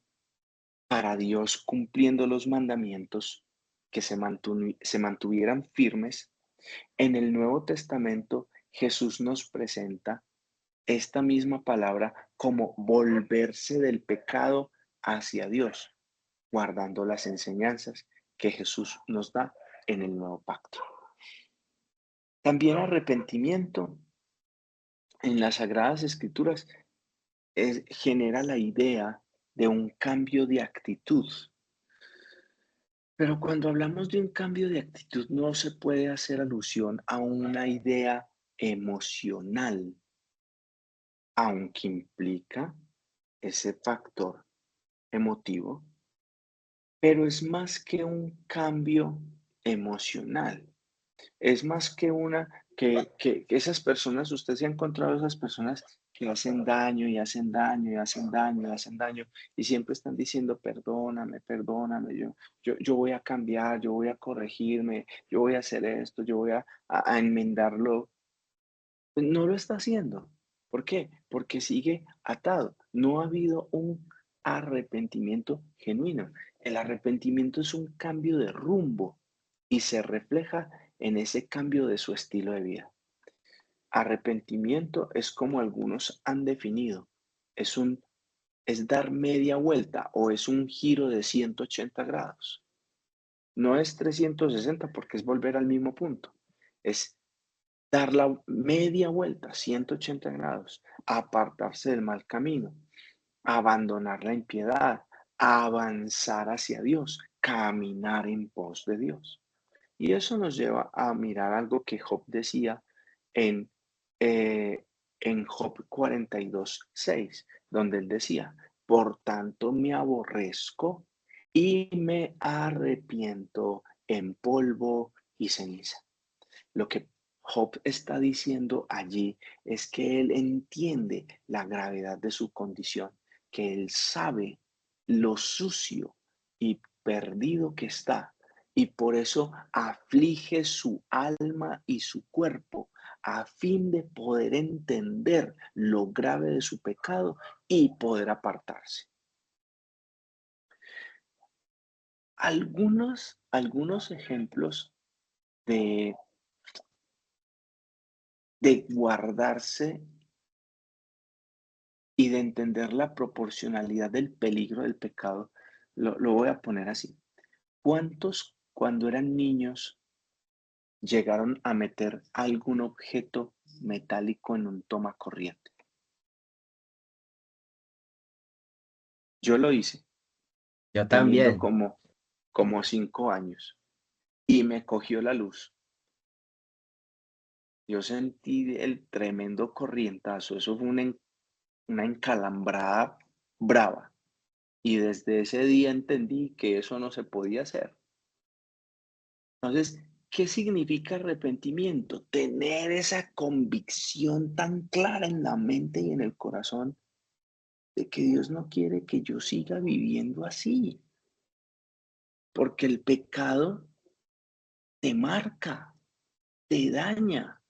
para Dios cumpliendo los mandamientos, que se mantuvieran firmes, en el Nuevo Testamento Jesús nos presenta esta misma palabra como volverse del pecado hacia Dios, guardando las enseñanzas que Jesús nos da en el nuevo pacto. También arrepentimiento en las Sagradas Escrituras genera la idea de un cambio de actitud. Pero cuando hablamos de un cambio de actitud no se puede hacer alusión a una idea emocional, aunque implica ese factor emotivo, pero es más que un cambio emocional. Es más que que esas personas, usted se ha encontrado esas personas que hacen daño y hacen daño y hacen daño y hacen daño y siempre están diciendo, perdóname, perdóname, yo voy a cambiar, yo voy a corregirme, yo voy a hacer esto, yo voy a enmendarlo. No lo está haciendo. ¿Por qué? Porque sigue atado. No ha habido un arrepentimiento genuino. El arrepentimiento es un cambio de rumbo y se refleja en ese cambio de su estilo de vida. Arrepentimiento es como algunos han definido. Es dar media vuelta o es un giro de 180 grados. No es 360 porque es volver al mismo punto. Es dar la media vuelta, 180 grados, apartarse del mal camino, abandonar la impiedad, avanzar hacia Dios, caminar en pos de Dios. Y eso nos lleva a mirar algo que Job decía en, en Job 42:6, donde él decía, por tanto me aborrezco y me arrepiento en polvo y ceniza. Lo que Job está diciendo allí es que él entiende la gravedad de su condición, que él sabe lo sucio y perdido que está, y por eso aflige su alma y su cuerpo a fin de poder entender lo grave de su pecado y poder apartarse. Algunos ejemplos de guardarse y de entender la proporcionalidad del peligro del pecado, lo voy a poner así. ¿Cuántos cuando eran niños llegaron a meter algún objeto metálico en un tomacorriente? Yo lo hice Yo teniendo también. como 5 años y me cogió la luz. Yo sentí el tremendo corrientazo, eso fue una encalambrada brava. Y desde ese día entendí que eso no se podía hacer. Entonces, ¿qué significa arrepentimiento? Tener esa convicción tan clara en la mente y en el corazón de que Dios no quiere que yo siga viviendo así, porque el pecado te marca, te daña.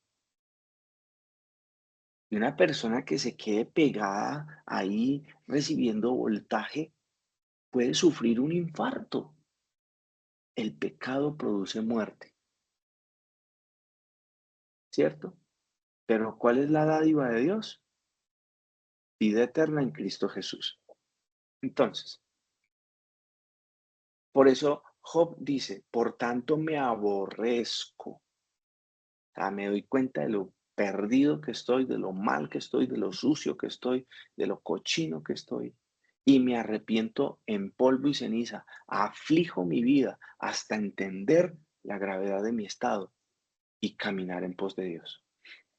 Y una persona que se quede pegada ahí recibiendo voltaje puede sufrir un infarto. El pecado produce muerte, ¿cierto? Pero ¿cuál es la dádiva de Dios? Vida eterna en Cristo Jesús. Entonces, por eso Job dice, por tanto me aborrezco. O sea, me doy cuenta de lo perdido que estoy, de lo mal que estoy, de lo sucio que estoy, de lo cochino que estoy. Y me arrepiento en polvo y ceniza. Aflijo mi vida hasta entender la gravedad de mi estado y caminar en pos de Dios.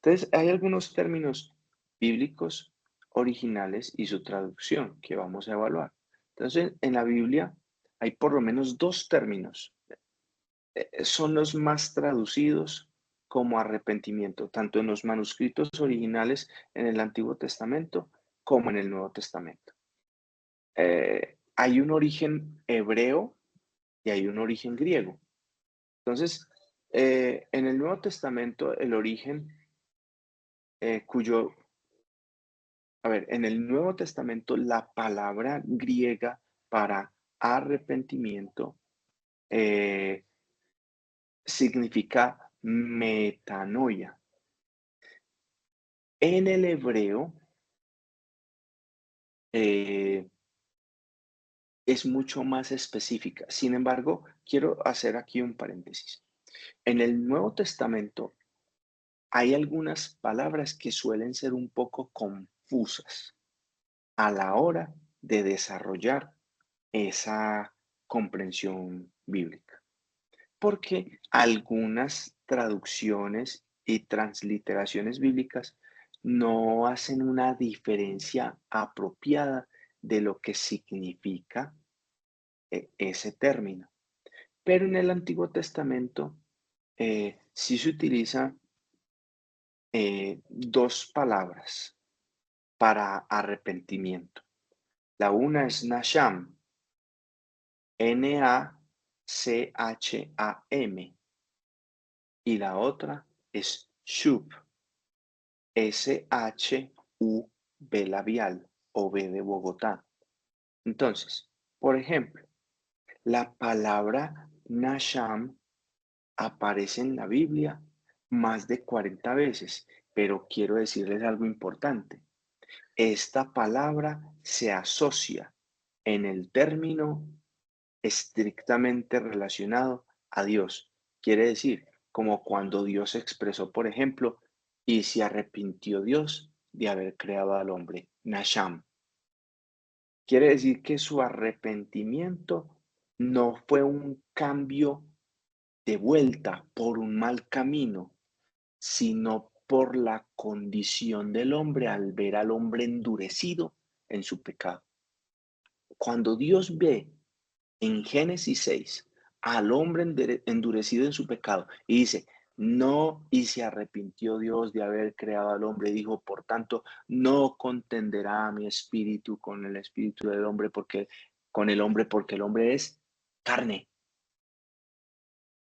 Entonces, hay algunos términos bíblicos originales y su traducción que vamos a evaluar. Entonces, en la Biblia hay por lo menos dos términos. Son los más traducidos como arrepentimiento, tanto en los manuscritos originales en el Antiguo Testamento como en el Nuevo Testamento. Hay un origen hebreo y hay un origen griego. Entonces, en el Nuevo Testamento, el origen en el Nuevo Testamento, la palabra griega para arrepentimiento eh, significa metanoia. En el hebreo eh, es mucho más específica. Sin embargo, quiero hacer aquí un paréntesis. En el Nuevo Testamento hay algunas palabras que suelen ser un poco confusas a la hora de desarrollar esa comprensión bíblica. Porque algunas traducciones y transliteraciones bíblicas no hacen una diferencia apropiada de lo que significa ese término. Pero en el Antiguo Testamento sí se utilizan dos palabras para arrepentimiento. La una es Nasham, N-A-C-H-A-M, y la otra es Shub, S-H-U-B labial o B de Bogotá. Entonces, por ejemplo, la palabra Nasham aparece en la Biblia más de 40 veces, pero quiero decirles algo importante. Esta palabra se asocia en el término estrictamente relacionado a Dios. Quiere decir, como cuando Dios expresó, por ejemplo, y se arrepintió Dios de haber creado al hombre, Nasham. Quiere decir que su arrepentimiento no fue un cambio de vuelta por un mal camino, sino por la condición del hombre al ver al hombre endurecido en su pecado. Cuando Dios ve en Génesis 6 al hombre endurecido en su pecado y dice, no, y se arrepintió Dios de haber creado al hombre, dijo, por tanto, no contenderá mi espíritu con el espíritu del hombre, porque el hombre es carne.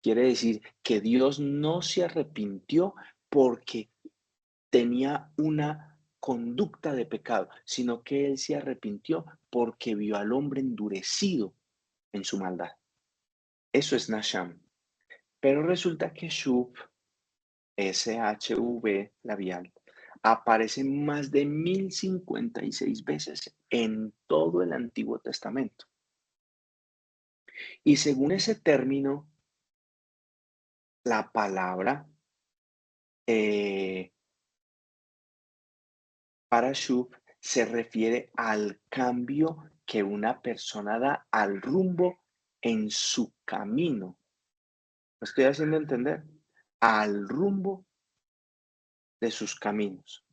Quiere decir que Dios no se arrepintió porque tenía una conducta de pecado, sino que él se arrepintió porque vio al hombre endurecido en su maldad. Eso es Nasham. Pero resulta que Shub, S-H-U-B labial, aparece más de 1056 veces en todo el Antiguo Testamento. Y según ese término, la palabra para Shub se refiere al cambio que una persona da al rumbo en su camino. ¿Lo estoy haciendo entender? Al rumbo de sus caminos.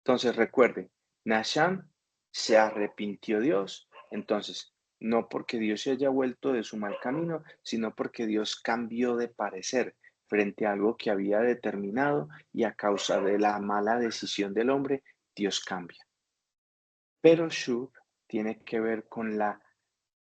Entonces recuerde, Nasham se arrepintió Dios. Entonces, no porque Dios se haya vuelto de su mal camino, sino porque Dios cambió de parecer frente a algo que había determinado y a causa de la mala decisión del hombre, Dios cambia. Pero Shub tiene que ver con la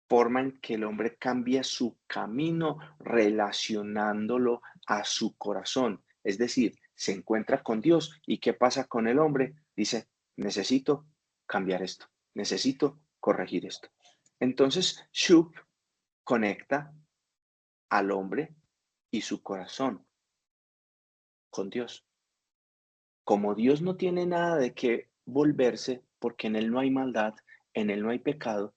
forma en que el hombre cambia su camino relacionándolo a su corazón. Es decir, se encuentra con Dios y ¿qué pasa con el hombre? Dice, necesito cambiar esto, necesito corregir esto. Entonces, Shub conecta al hombre y su corazón con Dios. Como Dios no tiene nada de qué volverse, porque en Él no hay maldad, en Él no hay pecado,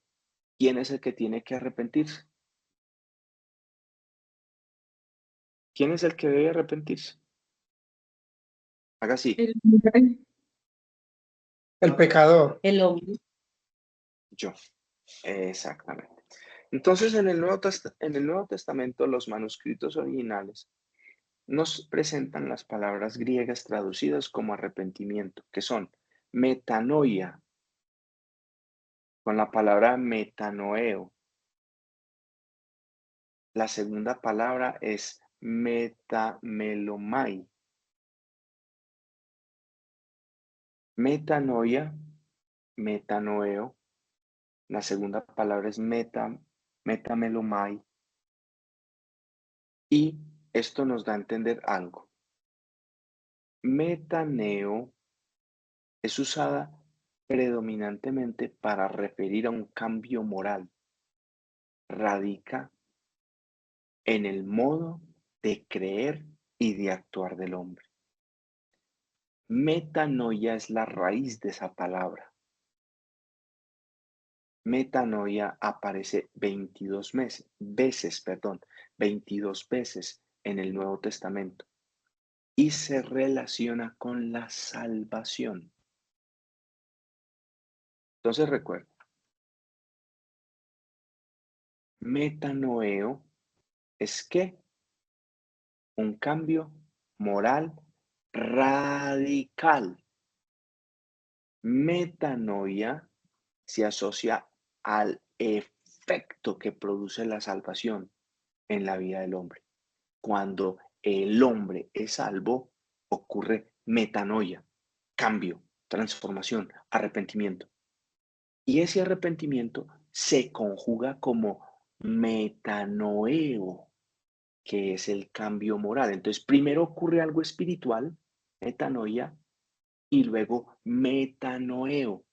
¿quién es el que tiene que arrepentirse? ¿Quién es el que debe arrepentirse? Haga así, El hombre, El pecador. el hombre. yo. Exactamente. Entonces, en el Nuevo Testamento, los manuscritos originales nos presentan las palabras griegas traducidas como arrepentimiento, que son metanoia, con la palabra metanoeo. La segunda palabra es metamelomai. Metanoia, metanoeo. La segunda palabra es metamelomai. Y esto nos da a entender algo. Metaneo es usada predominantemente para referir a un cambio moral. Radica en el modo de creer y de actuar del hombre. Metanoia es la raíz de esa palabra. Metanoia aparece 22 veces en el Nuevo Testamento y se relaciona con la salvación. Entonces recuerda, Metanoeo es que un cambio moral radical. Metanoia se asocia al efecto que produce la salvación en la vida del hombre. Cuando el hombre es salvo, ocurre metanoia, cambio, transformación, arrepentimiento. Y ese arrepentimiento se conjuga como metanoeo, que es el cambio moral. Entonces, primero ocurre algo espiritual, metanoia, y luego metanoeo,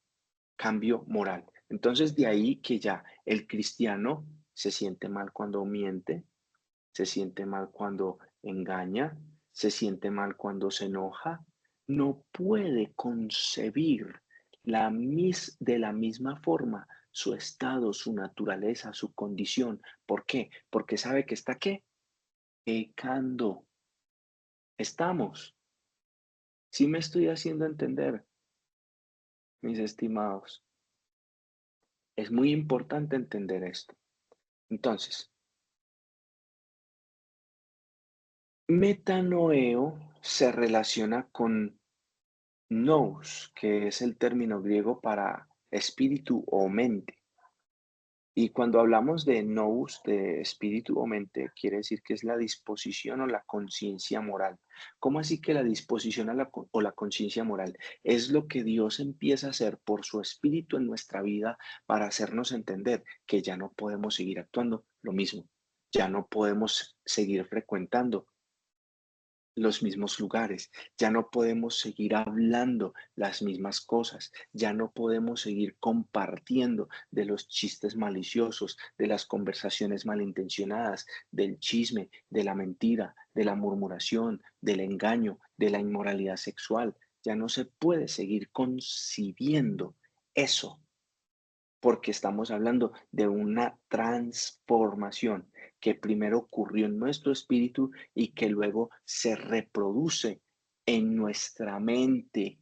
cambio moral. Entonces, de ahí que ya el cristiano se siente mal cuando miente, se siente mal cuando engaña, se siente mal cuando se enoja, no puede concebir de la misma forma su estado, su naturaleza, su condición. ¿Por qué? Porque sabe que está ¿qué? Pecando. Estamos. Sí me estoy haciendo entender, mis estimados. Es muy importante entender esto. Entonces, metanoeo se relaciona con nous, que es el término griego para espíritu o mente. Y cuando hablamos de nous, de espíritu o mente, quiere decir que es la disposición o la conciencia moral. ¿Cómo así que la disposición o la conciencia moral? Es lo que Dios empieza a hacer por su espíritu en nuestra vida para hacernos entender que ya no podemos seguir actuando lo mismo, ya no podemos seguir frecuentando los mismos lugares, ya no podemos seguir hablando las mismas cosas, ya no podemos seguir compartiendo de los chistes maliciosos, de las conversaciones malintencionadas, del chisme, de la mentira, de la murmuración, del engaño, de la inmoralidad sexual. Ya no se puede seguir concibiendo eso porque estamos hablando de una transformación que primero ocurrió en nuestro espíritu y que luego se reproduce en nuestra mente.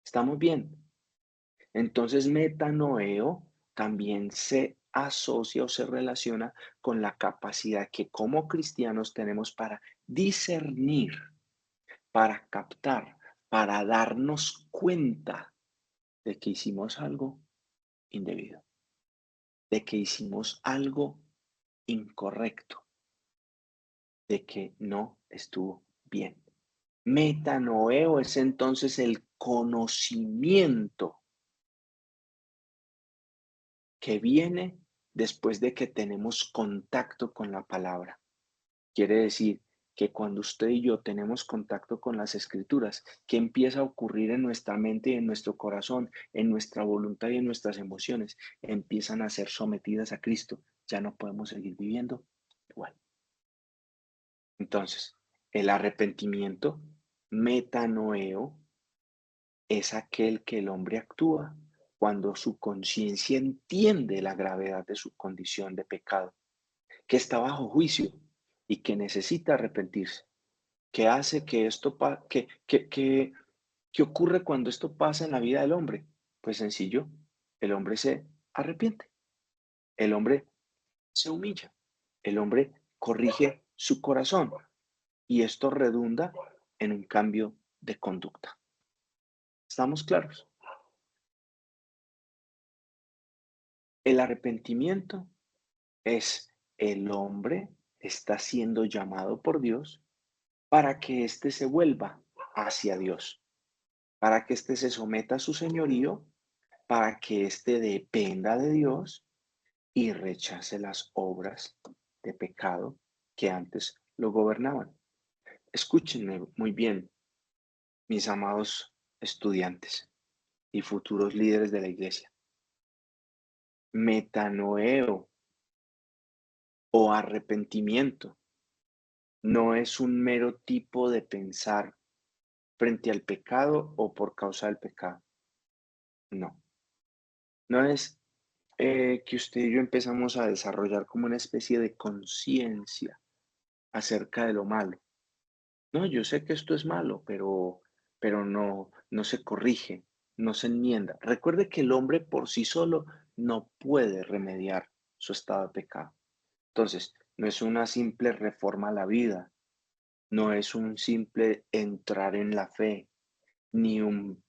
¿Estamos bien? Entonces, metanoeo también se asocia o se relaciona con la capacidad que como cristianos tenemos para discernir, para captar, para darnos cuenta de que hicimos algo indebido, de que hicimos algo incorrecto, de que no estuvo bien. Metanoeo es entonces el conocimiento que viene después de que tenemos contacto con la palabra. Quiere decir que cuando usted y yo tenemos contacto con las escrituras, ¿qué empieza a ocurrir en nuestra mente y en nuestro corazón, en nuestra voluntad y en nuestras emociones? Empiezan a ser sometidas a Cristo. Ya no podemos seguir viviendo igual. Entonces, el arrepentimiento, metanoeo, es aquel que el hombre actúa cuando su conciencia entiende la gravedad de su condición de pecado, que está bajo juicio y que necesita arrepentirse. ¿Qué hace que esto qué ocurre cuando esto pasa en la vida del hombre? Pues sencillo, el hombre se arrepiente, el hombre se humilla, el hombre corrige su corazón y esto redunda en un cambio de conducta. ¿Estamos claros? El arrepentimiento es el hombre está siendo llamado por Dios para que éste se vuelva hacia Dios, para que éste se someta a su señorío, para que éste dependa de Dios y rechace las obras de pecado que antes lo gobernaban. Escúchenme muy bien, mis amados estudiantes y futuros líderes de la iglesia. Metanoeo o arrepentimiento no es un mero tipo de pensar frente al pecado o por causa del pecado. No, no es que usted y yo empezamos a desarrollar como una especie de conciencia acerca de lo malo. No, yo sé que esto es malo, pero no se corrige, no se enmienda. Recuerde que el hombre por sí solo no puede remediar su estado de pecado. Entonces, no es una simple reforma a la vida, no es un simple entrar en la fe, ni un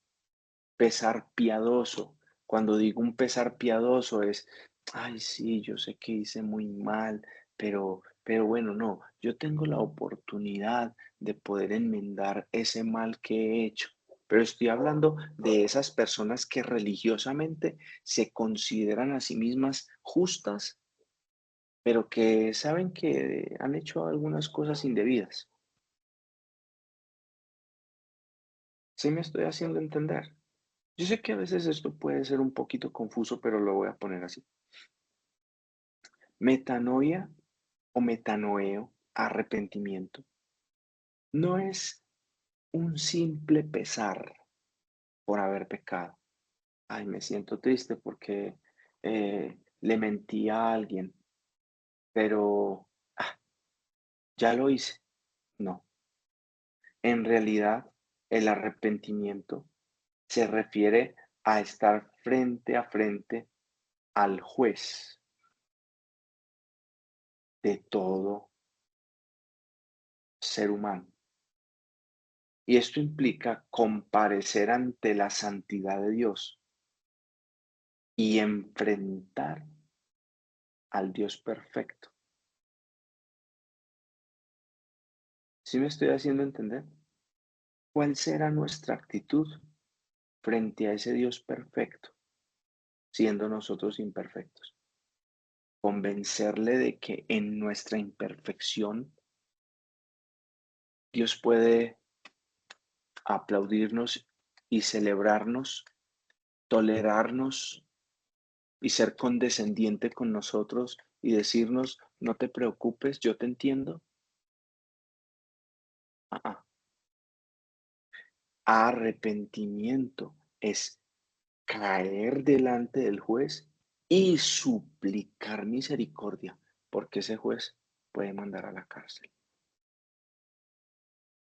pesar piadoso. Cuando digo un pesar piadoso es, ay, sí, yo sé que hice muy mal, pero bueno, no, yo tengo la oportunidad de poder enmendar ese mal que he hecho. Pero estoy hablando de esas personas que religiosamente se consideran a sí mismas justas, pero que saben que han hecho algunas cosas indebidas. ¿Sí me estoy haciendo entender? Yo sé que a veces esto puede ser un poquito confuso, pero lo voy a poner así. Metanoia o metanoeo, arrepentimiento, no es un simple pesar por haber pecado. Ay, me siento triste porque le mentí a alguien, pero ya lo hice. No, en realidad el arrepentimiento se refiere a estar frente a frente al juez de todo ser humano. Y esto implica comparecer ante la santidad de Dios y enfrentar al Dios perfecto. ¿Sí me estoy haciendo entender? ¿Cuál será nuestra actitud frente a ese Dios perfecto, siendo nosotros imperfectos? Convencerle de que en nuestra imperfección Dios puede aplaudirnos y celebrarnos, tolerarnos y ser condescendiente con nosotros y decirnos, no te preocupes, yo te entiendo. Ah, ah. Arrepentimiento es caer delante del juez y suplicar misericordia, porque ese juez puede mandar a la cárcel.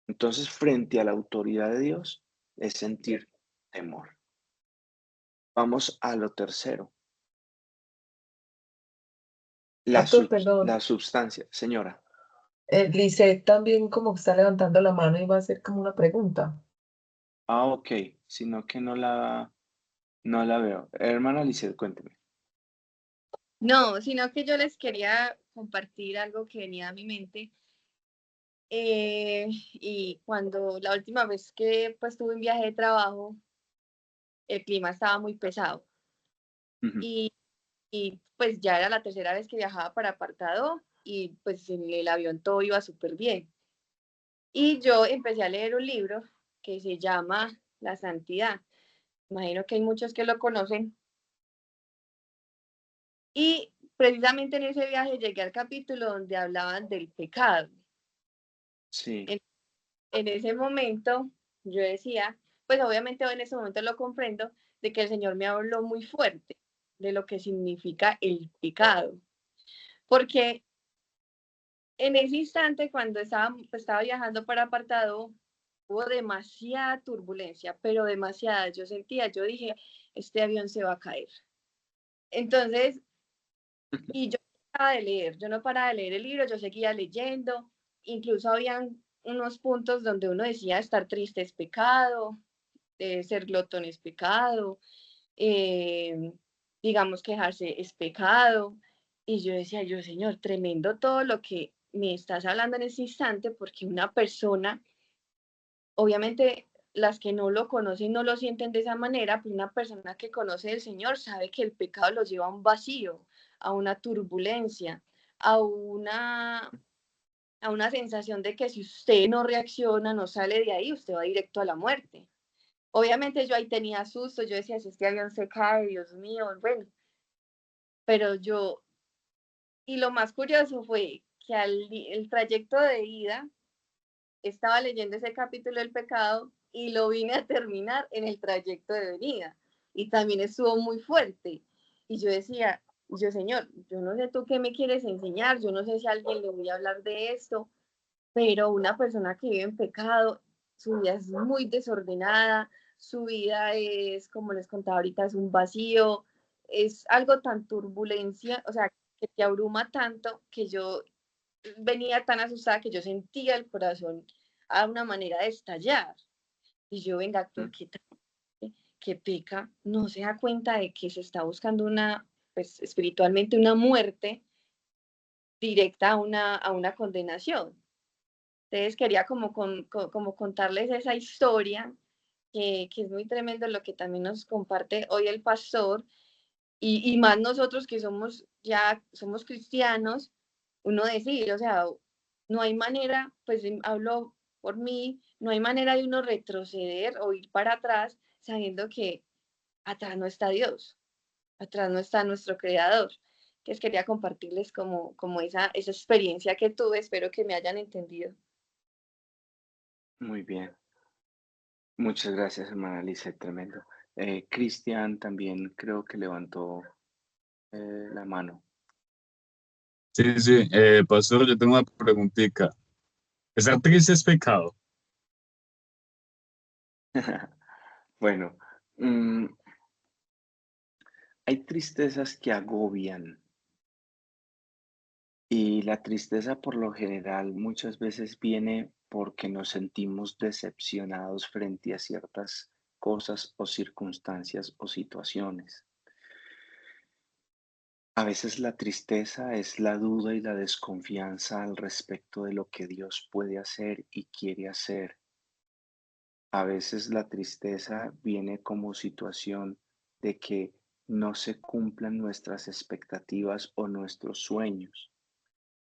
Entonces, frente a la autoridad de Dios, es sentir temor. Vamos a lo tercero, Pastor, perdón. la substancia. Señora. Lisette también como que está levantando la mano y va a hacer como una pregunta. Ok, sino que no la veo. Hermana Lisset, cuénteme. No, sino que yo les quería compartir algo que venía a mi mente. Y cuando la última vez que pues tuve un viaje de trabajo, el clima estaba muy pesado. Ujú. Y pues ya era la tercera vez que viajaba para Apartado y pues en el avión todo iba súper bien. Y yo empecé a leer un libro que se llama La Santidad. Imagino que hay muchos que lo conocen. Y precisamente en ese viaje llegué al capítulo donde hablaban del pecado. Sí. En ese momento yo decía, pues obviamente en ese momento lo comprendo, de que el Señor me habló muy fuerte de lo que significa el pecado. Porque en ese instante, cuando estaba viajando para Apartado, hubo demasiada turbulencia, pero demasiada. Yo dije, este avión se va a caer. Entonces, y yo no paraba de leer el libro, yo seguía leyendo, incluso habían unos puntos donde uno decía estar triste es pecado, ser glotón es pecado, eh, digamos quejarse es pecado, y yo decía, yo Señor, tremendo todo lo que me estás hablando en ese instante, porque una persona, obviamente las que no lo conocen no lo sienten de esa manera, pero una persona que conoce al Señor sabe que el pecado los lleva a un vacío, a una turbulencia, a una, a una sensación de que si usted no reacciona, no sale de ahí, usted va directo a la muerte. Obviamente yo ahí tenía susto, yo decía, si este avión se cae, Dios mío, bueno, pero y lo más curioso fue que el trayecto de ida estaba leyendo ese capítulo del pecado y lo vine a terminar en el trayecto de venida. Y también estuvo muy fuerte. Y yo decía, Señor, yo no sé tú qué me quieres enseñar, yo no sé si a alguien le voy a hablar de esto, pero una persona que vive en pecado, su vida es muy desordenada, su vida es, como les contaba ahorita, es un vacío, es algo tan turbulencia, o sea, que te abruma tanto que yo venía tan asustada que yo sentía el corazón a una manera de estallar. Y yo, venga, actor, ¿qué tal? Que peca, no se da cuenta de que se está buscando pues espiritualmente una muerte directa a una condenación. Entonces quería como contarles esa historia, que es muy tremendo lo que también nos comparte hoy el pastor, y más nosotros que somos cristianos, uno decir, o sea, no hay manera, pues hablo por mí, no hay manera de uno retroceder o ir para atrás sabiendo que atrás no está Dios, atrás no está nuestro creador. Que quería compartirles como esa experiencia que tuve, espero que me hayan entendido. Muy bien. Muchas gracias, hermana Lizeth, tremendo. Cristian también creo que levantó la mano. Sí, sí, pastor, yo tengo una preguntita. ¿Estar triste es pecado? Bueno, mm, hay tristezas que agobian y la tristeza por lo general muchas veces viene porque nos sentimos decepcionados frente a ciertas cosas o circunstancias o situaciones. A veces la tristeza es la duda y la desconfianza al respecto de lo que Dios puede hacer y quiere hacer. A veces la tristeza viene como situación de que no se cumplan nuestras expectativas o nuestros sueños.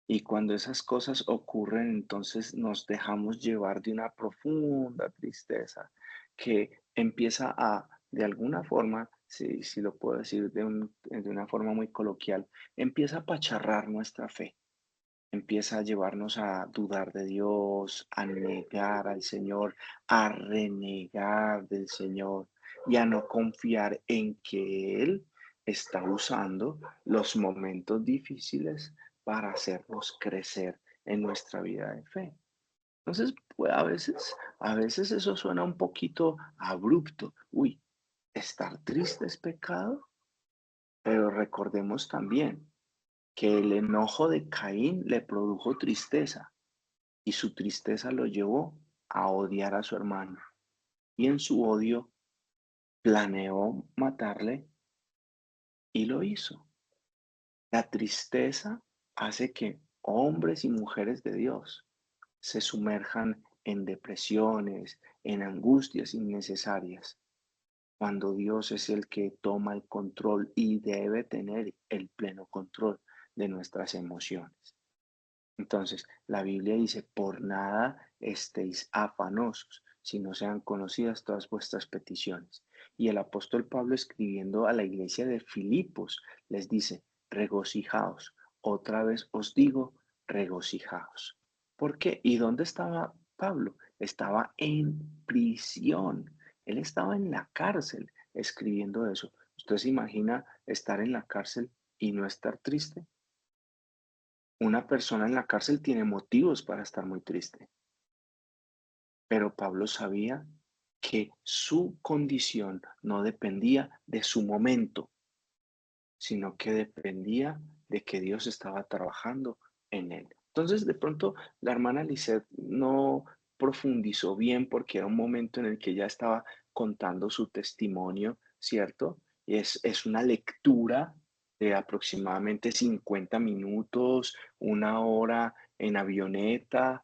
Y cuando esas cosas ocurren, entonces nos dejamos llevar de una profunda tristeza que empieza de alguna forma, si lo puedo decir de una forma muy coloquial, empieza a apachurrar nuestra fe, empieza a llevarnos a dudar de Dios, a negar al Señor, a renegar del Señor y a no confiar en que Él está usando los momentos difíciles para hacernos crecer en nuestra vida de fe. Entonces, pues a veces eso suena un poquito abrupto. Uy, estar triste es pecado, pero recordemos también que el enojo de Caín le produjo tristeza y su tristeza lo llevó a odiar a su hermano. Y en su odio planeó matarle y lo hizo. La tristeza hace que hombres y mujeres de Dios se sumerjan en depresiones, en angustias innecesarias, cuando Dios es el que toma el control y debe tener el pleno control de nuestras emociones. Entonces, la Biblia dice, por nada estéis afanosos, si no sean conocidas todas vuestras peticiones. Y el apóstol Pablo, escribiendo a la iglesia de Filipos, les dice, regocijaos. Otra vez os digo, regocijaos. ¿Por qué? ¿Y dónde estaba Pablo? Estaba en prisión. Él estaba en la cárcel escribiendo eso. ¿Usted se imagina estar en la cárcel y no estar triste? Una persona en la cárcel tiene motivos para estar muy triste, pero Pablo sabía que su condición no dependía de su momento, sino que dependía de que Dios estaba trabajando en él. Entonces, de pronto, la hermana Lisette no profundizó bien porque era un momento en el que ella estaba contando su testimonio, ¿cierto? Es una lectura de aproximadamente 50 minutos, una hora en avioneta,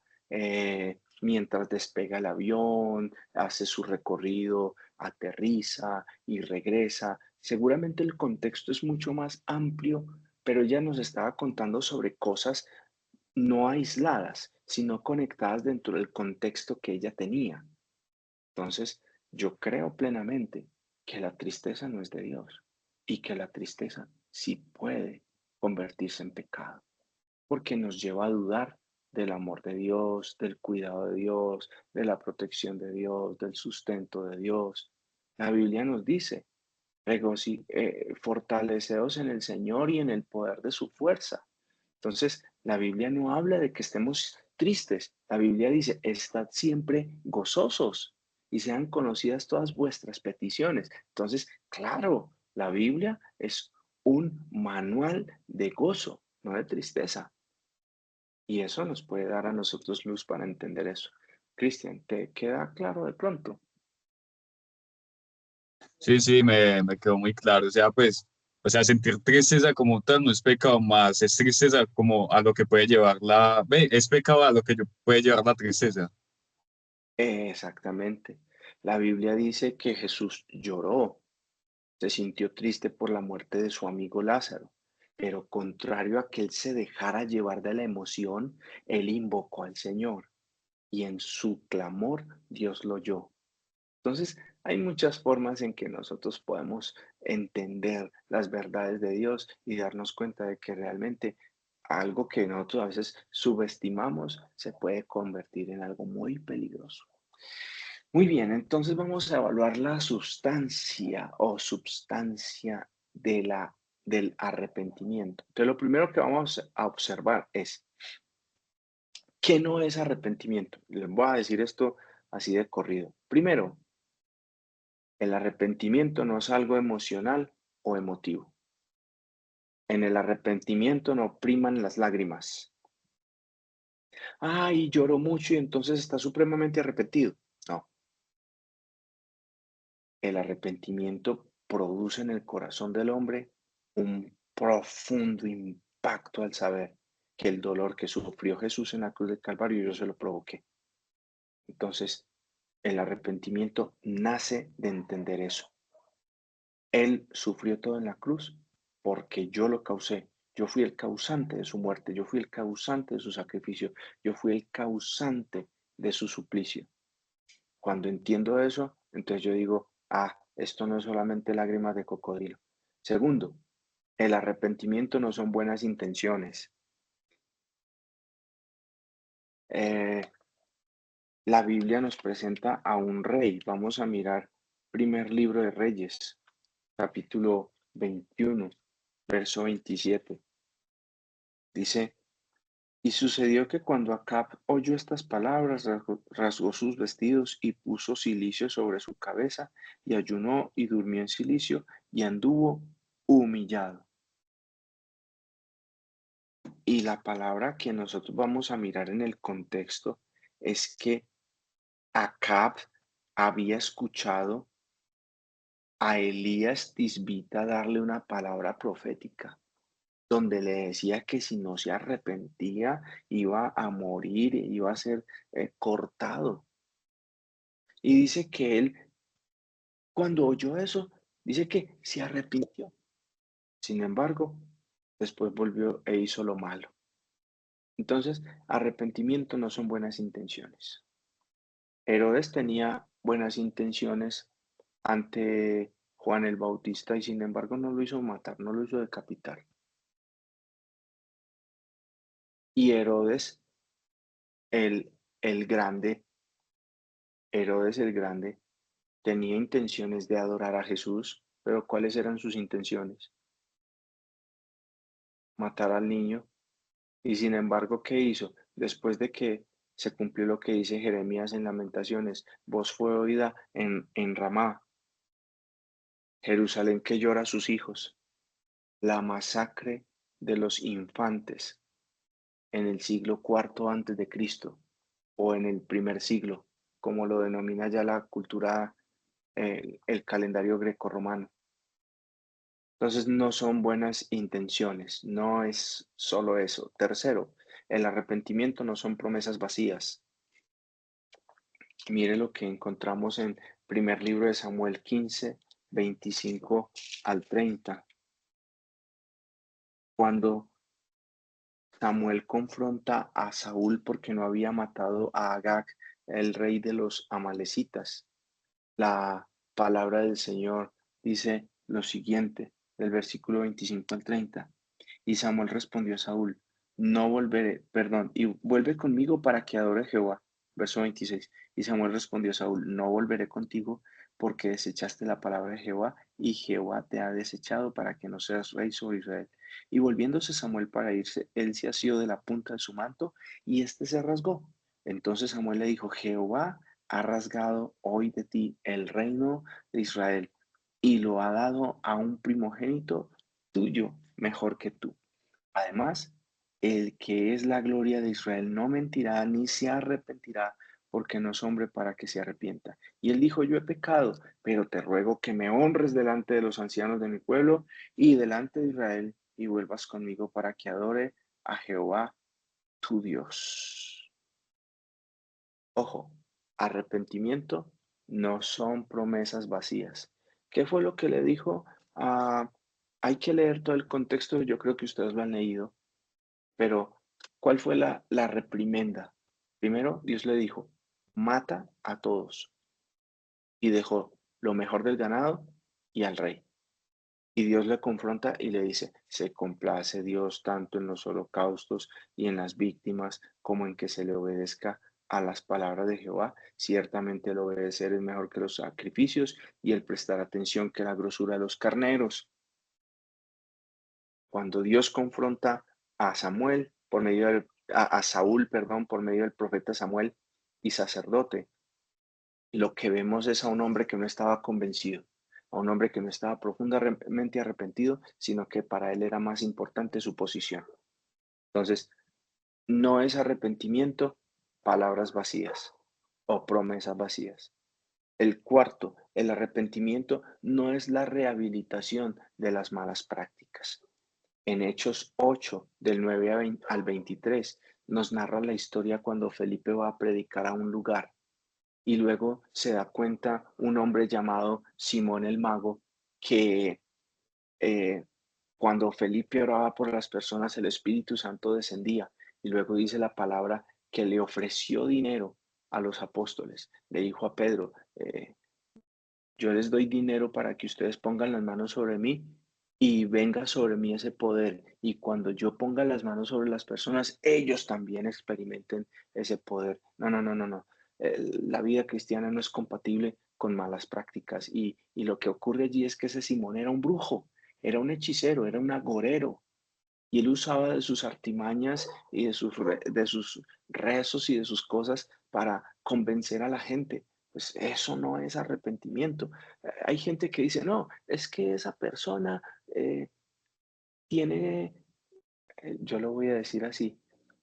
mientras despega el avión, hace su recorrido, aterriza y regresa. Seguramente el contexto es mucho más amplio, pero ella nos estaba contando sobre cosas no aisladas, sino conectadas dentro del contexto que ella tenía. Entonces, yo creo plenamente que la tristeza no es de Dios y que la tristeza sí puede convertirse en pecado, porque nos lleva a dudar del amor de Dios, del cuidado de Dios, de la protección de Dios, del sustento de Dios. La Biblia nos dice, fortaleceos en el Señor y en el poder de su fuerza. Entonces, la Biblia no habla de que estemos tristes. La Biblia dice, estad siempre gozosos y sean conocidas todas vuestras peticiones. Entonces, claro, la Biblia es un manual de gozo, no de tristeza. Y eso nos puede dar a nosotros luz para entender eso. Cristian, ¿te queda claro de pronto? Sí, sí, me quedó muy claro. O sea, sentir tristeza como tal no es pecado más, es tristeza como a lo que puede llevar es pecado a lo que puede llevar la tristeza. Exactamente. La Biblia dice que Jesús lloró, se sintió triste por la muerte de su amigo Lázaro, pero contrario a que él se dejara llevar de la emoción, él invocó al Señor y en su clamor Dios lo oyó. Entonces, hay muchas formas en que nosotros podemos entender las verdades de Dios y darnos cuenta de que realmente algo que nosotros a veces subestimamos se puede convertir en algo muy peligroso. Muy bien, entonces vamos a evaluar la sustancia o substancia del arrepentimiento. Entonces, lo primero que vamos a observar es, ¿qué no es arrepentimiento? Les voy a decir esto así de corrido. Primero, el arrepentimiento no es algo emocional o emotivo. En el arrepentimiento no priman las lágrimas. Ay, lloró mucho y entonces está supremamente arrepentido. No, el arrepentimiento produce en el corazón del hombre un profundo impacto al saber que el dolor que sufrió Jesús en la cruz del Calvario yo se lo provoqué. Entonces, el arrepentimiento nace de entender eso. Él sufrió todo en la cruz porque yo lo causé. Yo fui el causante de su muerte, yo fui el causante de su sacrificio, yo fui el causante de su suplicio. Cuando entiendo eso, entonces yo digo, esto no es solamente lágrimas de cocodrilo. Segundo, el arrepentimiento no son buenas intenciones. Eh, la Biblia nos presenta a un rey. Vamos a mirar primer libro de Reyes, capítulo 21, verso 27. Dice, y sucedió que cuando Acab oyó estas palabras, rasgó sus vestidos y puso cilicio sobre su cabeza, y ayunó y durmió en cilicio, y anduvo humillado. Y la palabra que nosotros vamos a mirar en el contexto es que Acab había escuchado a Elías Tisbita darle una palabra profética, donde le decía que si no se arrepentía iba a morir, iba a ser cortado. Y dice que él, cuando oyó eso, dice que se arrepintió. Sin embargo, después volvió e hizo lo malo. Entonces, arrepentimiento no son buenas intenciones. Herodes tenía buenas intenciones ante Juan el Bautista y sin embargo no lo hizo matar, no lo hizo decapitar. Y Herodes el grande, Herodes el grande, tenía intenciones de adorar a Jesús, pero ¿cuáles eran sus intenciones? Matar al niño. Y sin embargo, ¿qué hizo? Después de que se cumplió lo que dice Jeremías en Lamentaciones, voz fue oída en Ramá, Jerusalén que llora a sus hijos, la masacre de los infantes en el siglo IV antes de Cristo o en el primer siglo, como lo denomina ya la cultura, el calendario grecorromano. Entonces no son buenas intenciones, no es solo eso. Tercero, el arrepentimiento no son promesas vacías. Mire lo que encontramos en primer libro de Samuel 15, 25 al 30. Cuando Samuel confronta a Saúl porque no había matado a Agag, el rey de los amalecitas. La palabra del Señor dice lo siguiente, del versículo 25 al 30. Y Samuel respondió a Saúl, no volveré, perdón, y vuelve conmigo para que adore a Jehová. Verso 26. Y Samuel respondió a Saúl, no volveré contigo porque desechaste la palabra de Jehová y Jehová te ha desechado para que no seas rey sobre Israel. Y volviéndose Samuel para irse, él se asió de la punta de su manto y éste se rasgó. Entonces Samuel le dijo, Jehová ha rasgado hoy de ti el reino de Israel y lo ha dado a un primogénito tuyo mejor que tú. Además, el que es la gloria de Israel no mentirá ni se arrepentirá, porque no es hombre para que se arrepienta. Y él dijo, yo he pecado, pero te ruego que me honres delante de los ancianos de mi pueblo y delante de Israel, y vuelvas conmigo para que adore a Jehová tu Dios. Ojo, arrepentimiento no son promesas vacías. ¿Qué fue lo que le dijo? Hay que leer todo el contexto, yo creo que ustedes lo han leído, pero ¿cuál fue la reprimenda? Primero, Dios le dijo, mata a todos y dejó lo mejor del ganado y al rey. Y Dios le confronta y le dice, se complace Dios tanto en los holocaustos y en las víctimas como en que se le obedezca a las palabras de Jehová. Ciertamente el obedecer es mejor que los sacrificios y el prestar atención que la grosura de los carneros. Cuando Dios confronta a Samuel por medio a Saúl, perdón, por medio del profeta Samuel y sacerdote, lo que vemos es a un hombre que no estaba convencido, a un hombre que no estaba profundamente arrepentido, sino que para él era más importante su posición. Entonces, no es arrepentimiento, palabras vacías o promesas vacías. El cuarto, el arrepentimiento no es la rehabilitación de las malas prácticas. En Hechos 8, del 9 al 23, nos narra la historia cuando Felipe va a predicar a un lugar y luego se da cuenta un hombre llamado Simón el Mago que cuando Felipe oraba por las personas, el Espíritu Santo descendía y luego dice la palabra que le ofreció dinero a los apóstoles. Le dijo a Pedro, yo les doy dinero para que ustedes pongan las manos sobre mí y venga sobre mí ese poder. Y cuando yo ponga las manos sobre las personas, ellos también experimenten ese poder. No, no, no, no, no. La vida cristiana no es compatible con malas prácticas. Y lo que ocurre allí es que ese Simón era un brujo, era un hechicero, era un agorero. Y él usaba de sus artimañas y de sus rezos y de sus cosas para convencer a la gente. Pues eso no es arrepentimiento. Hay gente que dice, no, es que esa persona tiene, yo lo voy a decir así,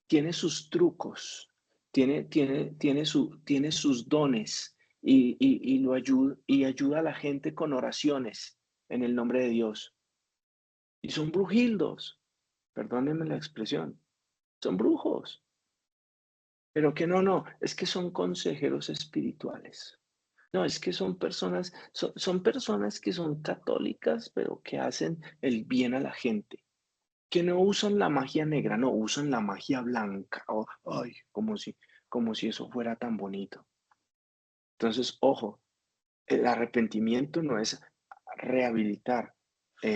tiene sus trucos, tiene sus dones y ayuda a la gente con oraciones en el nombre de Dios. Y son brujildos. Perdónenme la expresión, son brujos, pero que no, es que son consejeros espirituales. No, es que son personas que son católicas, pero que hacen el bien a la gente, que no usan la magia negra, no, usan la magia blanca. Oh, ay, como si eso fuera tan bonito. Entonces, ojo, el arrepentimiento no es rehabilitar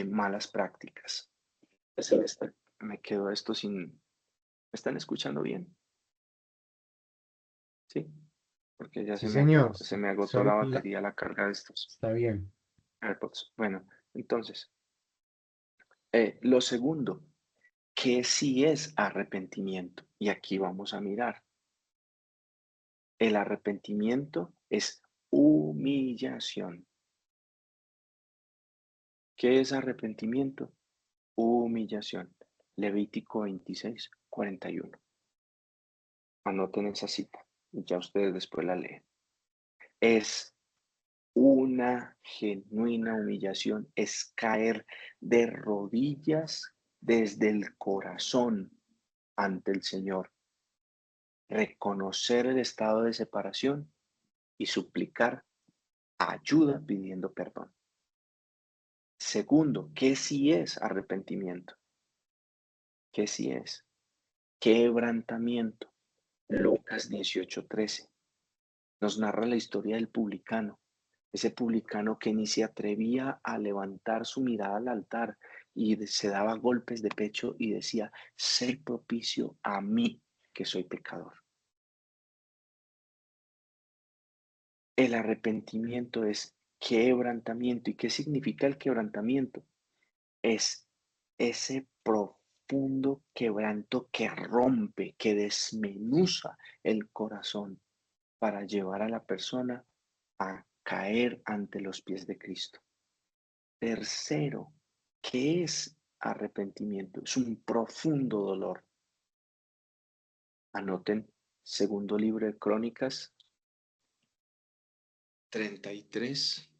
malas prácticas. Me quedó esto sin... ¿Me están escuchando bien? Sí, porque ya Sí, señor. se me agotó Solo la batería, la carga de estos está bien. AirPods. Bueno, entonces, lo segundo, ¿qué sí es arrepentimiento? Y aquí vamos a mirar. El arrepentimiento es humillación. ¿Qué es arrepentimiento? Humillación. Levítico 26, 41. Anoten esa cita y ya ustedes después la leen. Es una genuina humillación, es caer de rodillas desde el corazón ante el Señor, reconocer el estado de separación y suplicar ayuda pidiendo perdón. Segundo, ¿qué sí es arrepentimiento? ¿Qué sí es? Quebrantamiento. Lucas 18:13 nos narra la historia del publicano. Ese publicano que ni se atrevía a levantar su mirada al altar y se daba golpes de pecho y decía, sé propicio a mí, que soy pecador. El arrepentimiento es quebrantamiento. ¿Y qué significa el quebrantamiento? Es ese profundo quebranto que rompe, que desmenuza el corazón para llevar a la persona a caer ante los pies de Cristo. Tercero, ¿qué es arrepentimiento, es un profundo dolor. Anoten, segundo libro de Crónicas 33.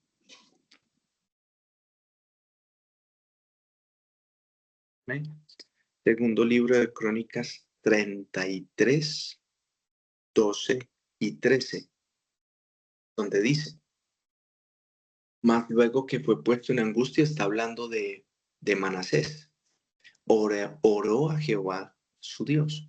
Amén. Segundo libro de Crónicas 33, 12 y 13, donde dice: mas luego que fue puesto en angustia, está hablando de Manasés, oró a Jehová su Dios,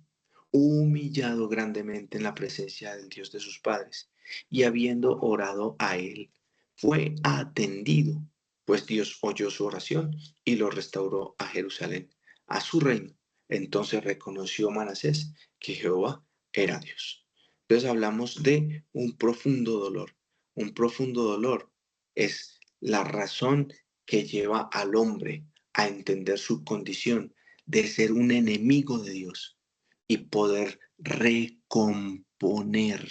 humillado grandemente en la presencia del Dios de sus padres, y habiendo orado a él, fue atendido, pues Dios oyó su oración y lo restauró a Jerusalén, a su reino. Entonces reconoció Manasés que Jehová era Dios. Entonces hablamos de un profundo dolor. Un profundo dolor es la razón que lleva al hombre a entender su condición de ser un enemigo de Dios y poder recomponer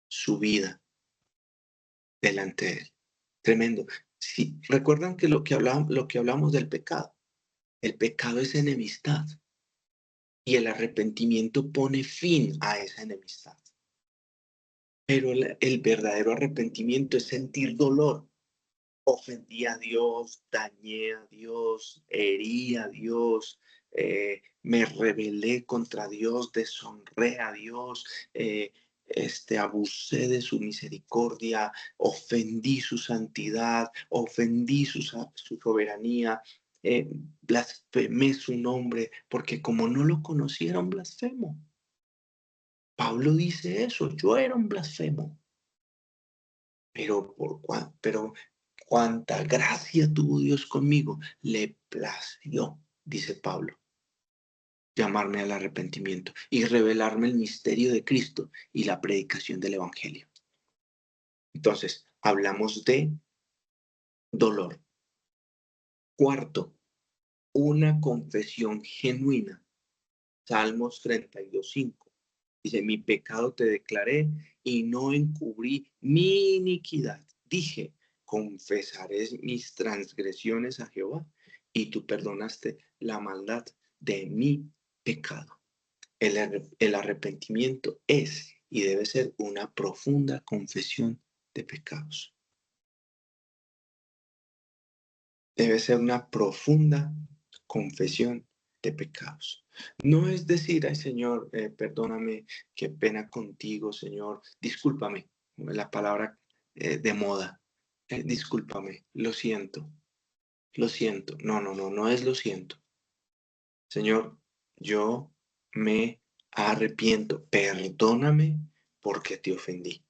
su vida delante de él. Tremendo. Sí, recuerdan que lo que hablamos del pecado. El pecado es enemistad y el arrepentimiento pone fin a esa enemistad. Pero el verdadero arrepentimiento es sentir dolor. Ofendí a Dios, dañé a Dios, herí a Dios, me rebelé contra Dios, deshonré a Dios, abusé de su misericordia, ofendí su santidad, ofendí su soberanía, blasfemé su nombre, porque como no lo conocía era un blasfemo. Pablo dice eso, yo era un blasfemo. Pero cuánta gracia tuvo Dios conmigo, le plació, dice Pablo, llamarme al arrepentimiento y revelarme el misterio de Cristo y la predicación del Evangelio. Entonces, hablamos de dolor. Cuarto, una confesión genuina. Salmos 32:5. Dice, mi pecado te declaré y no encubrí mi iniquidad. Dije, confesaré mis transgresiones a Jehová y tú perdonaste la maldad de mi pecado. El arrepentimiento es y debe ser una profunda confesión de pecados. Debe ser una profunda confesión de pecados. No es decir, ay Señor, perdóname, qué pena contigo, Señor, discúlpame, la palabra de moda, discúlpame, lo siento. No es lo siento. Señor, yo me arrepiento, perdóname porque te ofendí.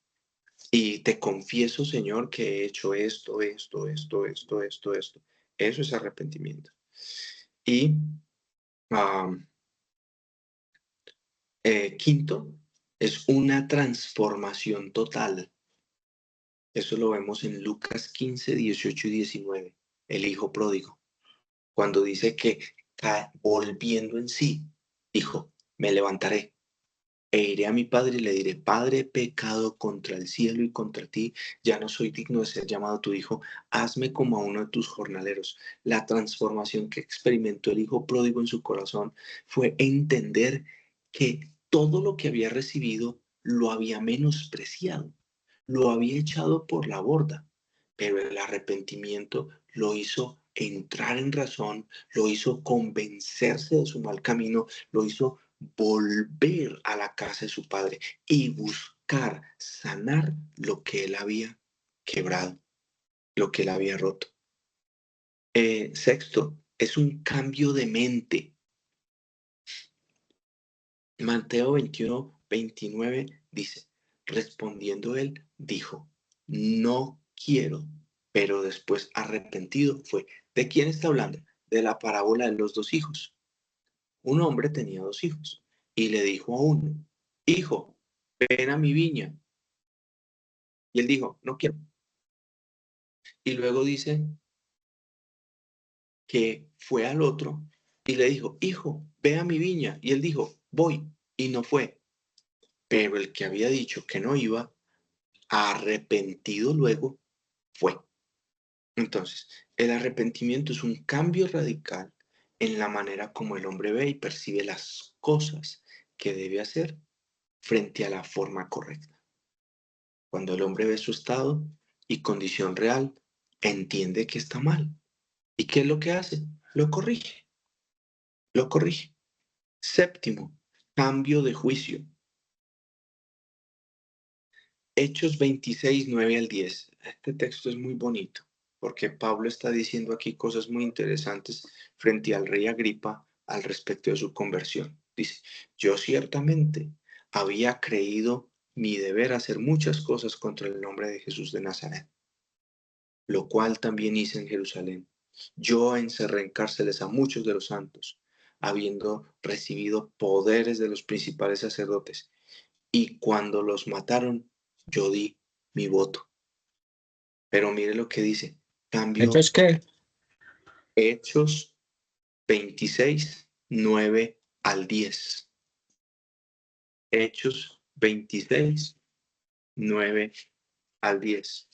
Y te confieso, Señor, que he hecho esto. Eso es arrepentimiento. Y quinto, es una transformación total. Eso lo vemos en Lucas 15, 18 y 19, el hijo pródigo. Cuando dice que volviendo en sí, dijo, me levantaré e iré a mi padre y le diré, Padre, he pecado contra el cielo y contra ti, ya no soy digno de ser llamado tu hijo, hazme como a uno de tus jornaleros. La transformación que experimentó el hijo pródigo en su corazón fue entender que todo lo que había recibido lo había menospreciado, lo había echado por la borda, pero el arrepentimiento lo hizo entrar en razón, lo hizo convencerse de su mal camino, lo hizo volver a la casa de su padre y buscar sanar lo que él había quebrado, lo que él había roto. Sexto, es un cambio de mente. Mateo 21, 29 dice, respondiendo él, dijo, no quiero, pero después arrepentido fue. ¿De quién está hablando? De la parábola de los dos hijos. Un hombre tenía dos hijos y le dijo a uno, hijo, ven a mi viña. Y él dijo, no quiero. Y luego dice que fue al otro y le dijo, hijo, ve a mi viña. Y él dijo, voy. Y no fue. Pero el que había dicho que no iba, arrepentido luego, fue. Entonces, el arrepentimiento es un cambio radical en la manera como el hombre ve y percibe las cosas que debe hacer frente a la forma correcta. Cuando el hombre ve su estado y condición real, entiende que está mal. ¿Y qué es lo que hace? Lo corrige. Lo corrige. Séptimo, cambio de juicio. Hechos 26, 9 al 10. Este texto es muy bonito porque Pablo está diciendo aquí cosas muy interesantes frente al rey Agripa al respecto de su conversión. Dice, yo ciertamente había creído mi deber hacer muchas cosas contra el nombre de Jesús de Nazaret, lo cual también hice en Jerusalén. Yo encerré en cárceles a muchos de los santos, habiendo recibido poderes de los principales sacerdotes, y cuando los mataron, yo di mi voto. Pero mire lo que dice, cambio. ¿Hechos qué? Hechos 26, 9 al 10. Hechos 26, 9 al 10.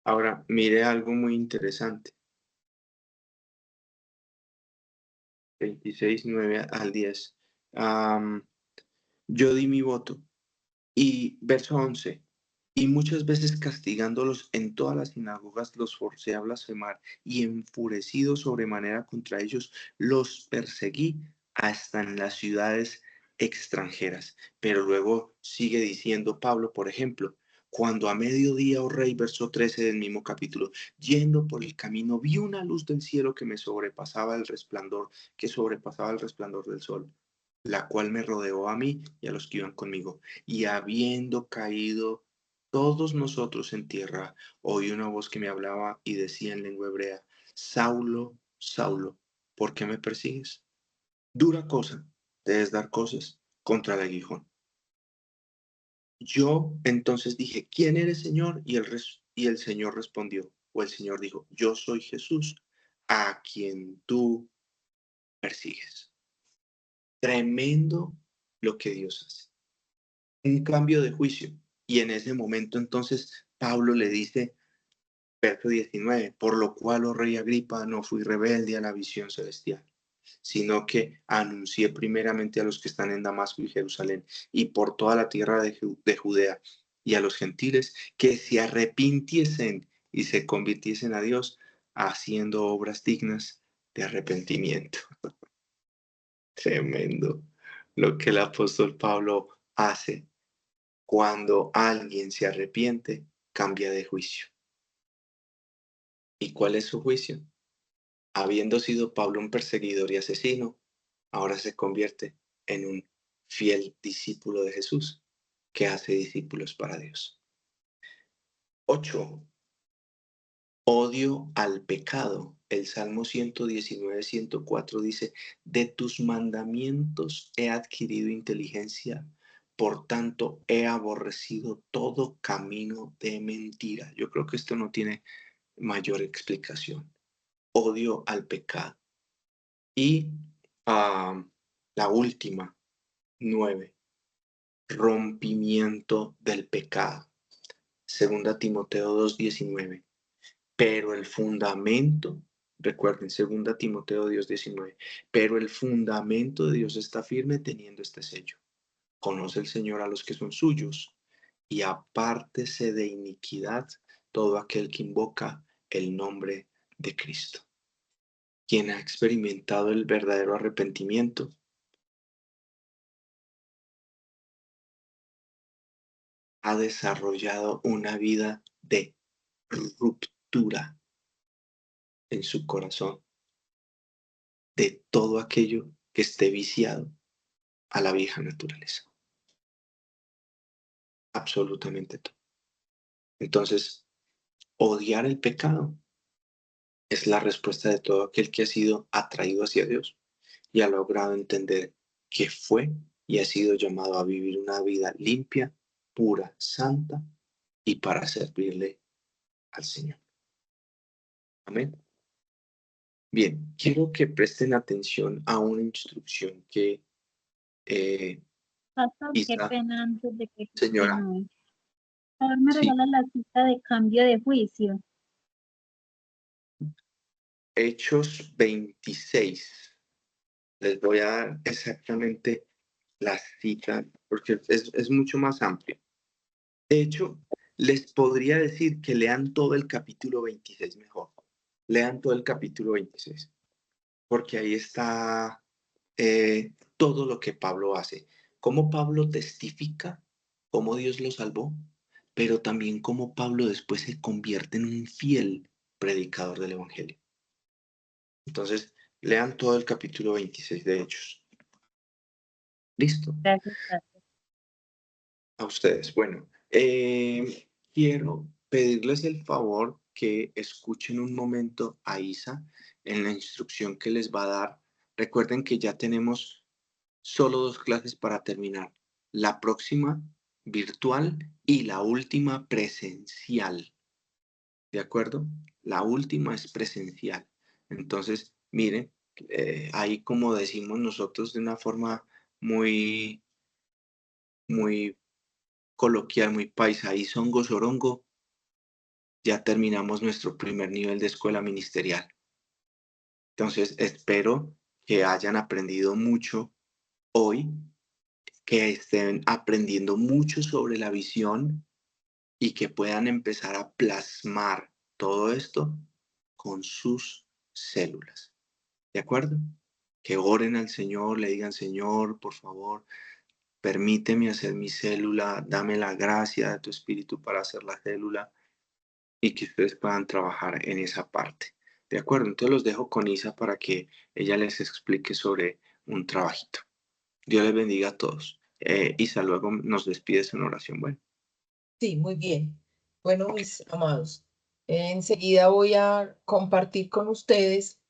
Ahora, mire algo muy interesante. 26, 9 al 10. Yo di mi voto. Y verso 11. Y muchas veces castigándolos en todas las sinagogas los forcé a blasfemar, y enfurecido sobremanera contra ellos los perseguí hasta en las ciudades extranjeras. Pero luego sigue diciendo Pablo, por ejemplo, cuando a mediodía, oh rey, verso 13 del mismo capítulo, yendo por el camino, vi una luz del cielo que sobrepasaba el resplandor del sol, la cual me rodeó a mí y a los que iban conmigo. Y habiendo caído todos nosotros en tierra, oí una voz que me hablaba y decía en lengua hebrea, Saulo, Saulo, ¿por qué me persigues? Dura cosa debes dar cosas contra el aguijón. Yo entonces dije, ¿quién eres, Señor? Y el Señor respondió, o el Señor dijo, yo soy Jesús, a quien tú persigues. Tremendo lo que Dios hace. Un cambio de juicio. Y en ese momento entonces Pablo le dice, verso 19, por lo cual, oh rey Agripa, no fui rebelde a la visión celestial, sino que anuncié primeramente a los que están en Damasco y Jerusalén y por toda la tierra de Judea y a los gentiles que se arrepintiesen y se convirtiesen a Dios haciendo obras dignas de arrepentimiento. Tremendo lo que el apóstol Pablo hace. Cuando alguien se arrepiente, cambia de juicio. ¿Y cuál es su juicio? Habiendo sido Pablo un perseguidor y asesino, ahora se convierte en un fiel discípulo de Jesús que hace discípulos para Dios. 8. Odio al pecado. El Salmo 119, 104 dice, de tus mandamientos he adquirido inteligencia, por tanto he aborrecido todo camino de mentira. Yo creo que esto no tiene mayor explicación. Odio al pecado. Y la última, 9, rompimiento del pecado. Segunda Timoteo 2:19. Pero el fundamento, recuerden, segunda Timoteo 2:19, pero el fundamento de Dios está firme teniendo este sello. Conoce el Señor a los que son suyos, y apártese de iniquidad todo aquel que invoca el nombre de Cristo. Quien ha experimentado el verdadero arrepentimiento ha desarrollado una vida de ruptura en su corazón de todo aquello que esté viciado a la vieja naturaleza. Absolutamente todo. Entonces, odiar el pecado es la respuesta de todo aquel que ha sido atraído hacia Dios y ha logrado entender que fue y ha sido llamado a vivir una vida limpia, pura, santa y para servirle al Señor. Amén. Bien, quiero que presten atención a una instrucción que Pastor, qué Isa, pena antes de que señora, continúe. favor, me Sí, regala la cita de cambio de juicio. Hechos 26. Les voy a dar exactamente la cita porque es mucho más amplio. De hecho, les podría decir que lean todo el capítulo 26 mejor. Lean todo el capítulo 26, porque ahí está todo lo que Pablo hace. Cómo Pablo testifica, cómo Dios lo salvó, pero también cómo Pablo después se convierte en un fiel predicador del Evangelio. Entonces, lean todo el capítulo 26 de Hechos. ¿Listo? Gracias, gracias. A ustedes. Bueno, quiero pedirles el favor que escuchen un momento a Isa en la instrucción que les va a dar. Recuerden que ya tenemos solo 2 clases para terminar. La próxima virtual y la última presencial. ¿De acuerdo? La última es presencial. Entonces, miren, ahí como decimos nosotros de una forma muy, muy coloquial, muy paisa, y songo sorongo, ya terminamos nuestro primer nivel de escuela ministerial. Entonces, espero que hayan aprendido mucho hoy, que estén aprendiendo mucho sobre la visión y que puedan empezar a plasmar todo esto con sus células. ¿De acuerdo? Que oren al Señor, le digan, Señor, por favor, permíteme hacer mi célula, dame la gracia de tu espíritu para hacer la célula y que ustedes puedan trabajar en esa parte. ¿De acuerdo? Entonces los dejo con Isa para que ella les explique sobre un trabajito. Dios les bendiga a todos. Isa, luego nos despides en oración. Bueno. Sí, muy bien. Bueno, mis amados, enseguida voy a compartir con ustedes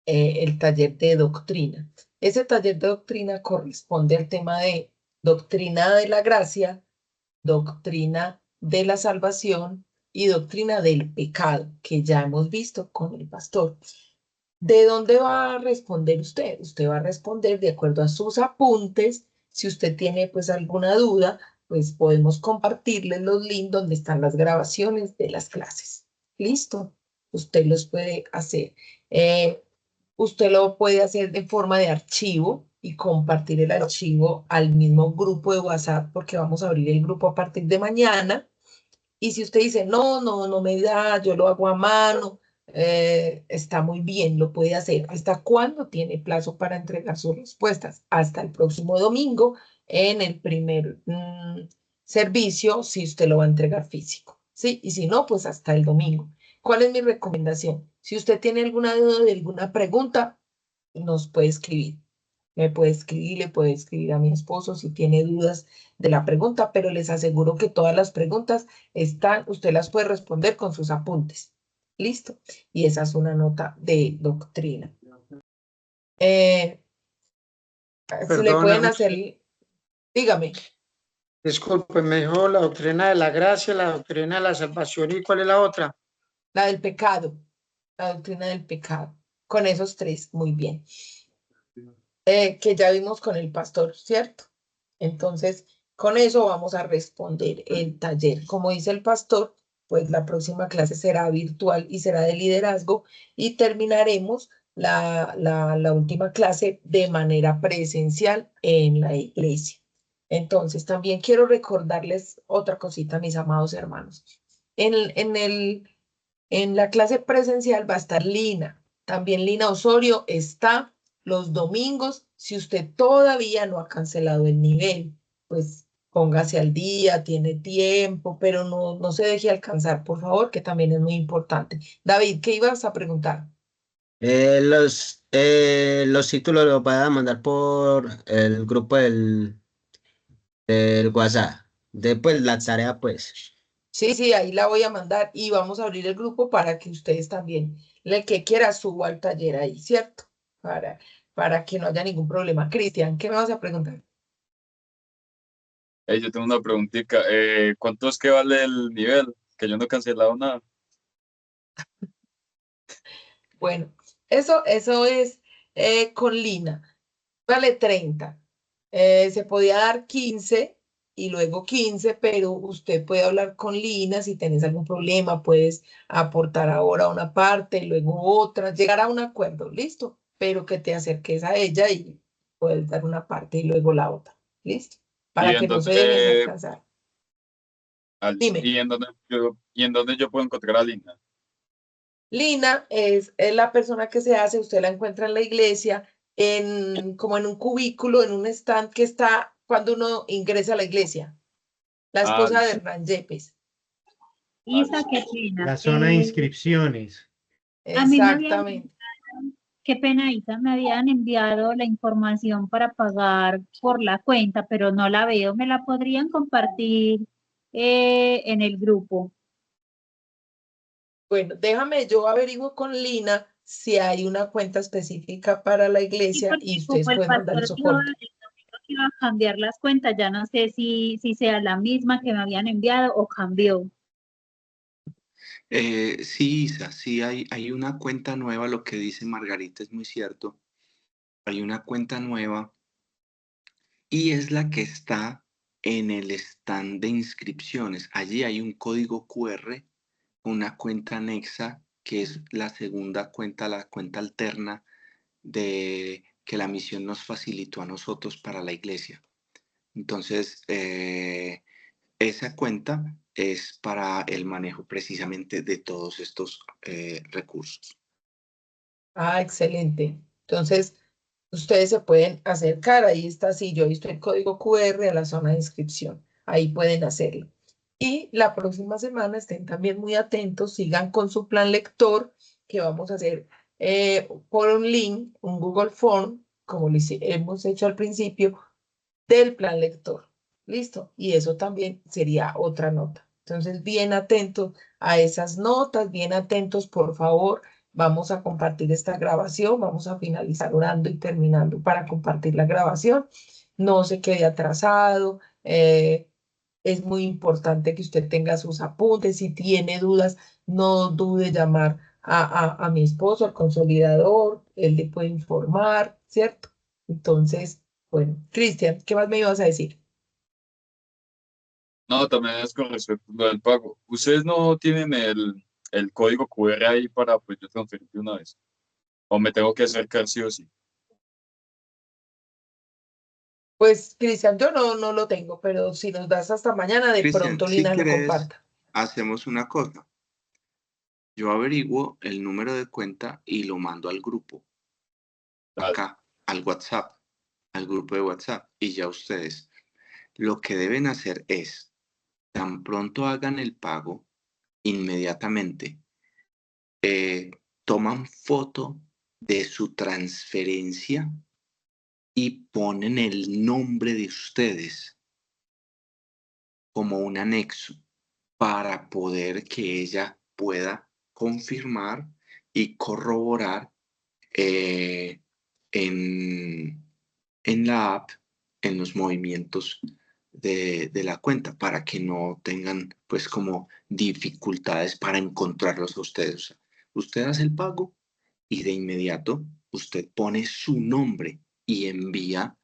el taller de doctrina. Ese taller de doctrina corresponde al tema de doctrina de la gracia, doctrina de la salvación y doctrina del pecado, que ya hemos visto con el pastor. ¿De dónde va a responder usted? Usted va a responder de acuerdo a sus apuntes. Si usted tiene pues alguna duda, pues podemos compartirles los links donde están las grabaciones de las clases. ¿Listo? Usted los puede hacer. Usted lo puede hacer de forma de archivo y compartir el archivo al mismo grupo de WhatsApp porque vamos a abrir el grupo a partir de mañana. Y si usted dice, no me da, yo lo hago a mano, está muy bien, lo puede hacer. ¿Hasta cuándo tiene plazo para entregar sus respuestas? Hasta el próximo domingo en el primer servicio, si usted lo va a entregar físico. ¿Sí? Y si no, pues hasta el domingo. ¿Cuál es mi recomendación? Si usted tiene alguna duda de alguna pregunta, nos puede escribir. Me puede escribir, le puede escribir a mi esposo si tiene dudas de la pregunta, pero les aseguro que todas las preguntas están, usted las puede responder con sus apuntes. ¿Listo? Y esa es una nota de doctrina. Se le Perdón, pueden hermano. hacer, dígame, Disculpe, me dijo la doctrina de la gracia, la doctrina de la salvación, ¿y cuál es la otra? la del pecado, la doctrina del pecado. Con esos 3, muy bien. Que ya vimos con el pastor, ¿cierto? Entonces, con eso vamos a responder el taller. Como dice el pastor, pues la próxima clase será virtual y será de liderazgo y terminaremos la última clase de manera presencial en la iglesia. Entonces, también quiero recordarles otra cosita, mis amados hermanos. En la clase presencial va a estar Lina. También Lina Osorio está los domingos. Si usted todavía no ha cancelado el nivel, pues póngase al día, tiene tiempo, pero no se deje alcanzar, por favor, que también es muy importante. David, ¿qué ibas a preguntar? Los títulos los voy a mandar por el grupo del WhatsApp. Después la tarea, pues. Sí, ahí la voy a mandar y vamos a abrir el grupo para que ustedes también, el que quiera, suba al taller ahí, ¿cierto? Para que no haya ningún problema. Cristian, ¿qué me vas a preguntar? Yo tengo una preguntita. ¿Cuánto es que vale el nivel? Que yo no he cancelado nada. Bueno, eso es con Lina. Vale 30. Se podía dar 15, y luego 15, pero usted puede hablar con Lina si tenés algún problema, puedes aportar ahora una parte, luego otra, llegar a un acuerdo, listo, pero que te acerques a ella y puedes dar una parte y luego la otra, listo, ¿Y para en que no se dejen dónde, alcanzar. listo. Dime. ¿Y en dónde yo puedo encontrar a Lina? Lina es la persona que se hace, usted la encuentra en la iglesia, como en un cubículo, en un stand que está cuando uno ingresa a la iglesia. La Ah, esposa de listo. Hernán Yepes. Isa, Listo. qué pena. La zona de inscripciones. A mí me habían, Exactamente. qué pena, Isa, me habían enviado la información para pagar por la cuenta, pero no la veo. ¿Me la podrían compartir en el grupo? Bueno, déjame, yo averiguo con Lina si hay una cuenta específica para la Sí, iglesia porque y ustedes como el pueden mandar el pastor dijo soporte. el domingo que iba a cambiar las cuentas, ya no sé si sea la misma que me habían enviado o cambió. Sí, Isa, sí hay una cuenta nueva, lo que dice Margarita es muy cierto. Hay una cuenta nueva y es la que está en el stand de inscripciones. Allí hay un código QR, una cuenta anexa, que es la segunda cuenta, la cuenta alterna de que la misión nos facilitó a nosotros para la iglesia. Entonces, esa cuenta es para el manejo precisamente de todos estos recursos. Ah, excelente. Entonces, ustedes se pueden acercar, ahí está, sí, yo he visto el código QR a la zona de inscripción, ahí pueden hacerlo. Y la próxima semana estén también muy atentos, sigan con su plan lector, que vamos a hacer por un link, un Google Form, como lo hemos hecho al principio, del plan lector. ¿Listo? Y eso también sería otra nota. Entonces, bien atentos a esas notas, bien atentos, por favor. Vamos a compartir esta grabación, vamos a finalizar orando y terminando para compartir la grabación. No se quede atrasado. Es muy importante que usted tenga sus apuntes. Si tiene dudas, no dude llamar a mi esposo, al consolidador. Él le puede informar, ¿cierto? Entonces, bueno, Cristian, ¿qué más me ibas a decir? No, también es con respecto a lo del pago. ¿Ustedes no tienen el código QR ahí para pues yo transferir de una vez? ¿O me tengo que acercar sí o sí? Pues, Cristian, yo no lo tengo, pero si nos das hasta mañana, de Cristian, pronto si Lina lo querés, comparta. hacemos una cosa. Yo averiguo el número de cuenta y lo mando al grupo, Dale. acá, al WhatsApp, al grupo de WhatsApp. Y ya ustedes lo que deben hacer es, tan pronto hagan el pago, inmediatamente toman foto de su transferencia y ponen el nombre de ustedes como un anexo para poder que ella pueda confirmar y corroborar eh, en, en la app, en los movimientos de la cuenta, para que no tengan pues como dificultades para encontrarlos a ustedes. O sea, usted hace el pago y de inmediato usted pone su nombre y envía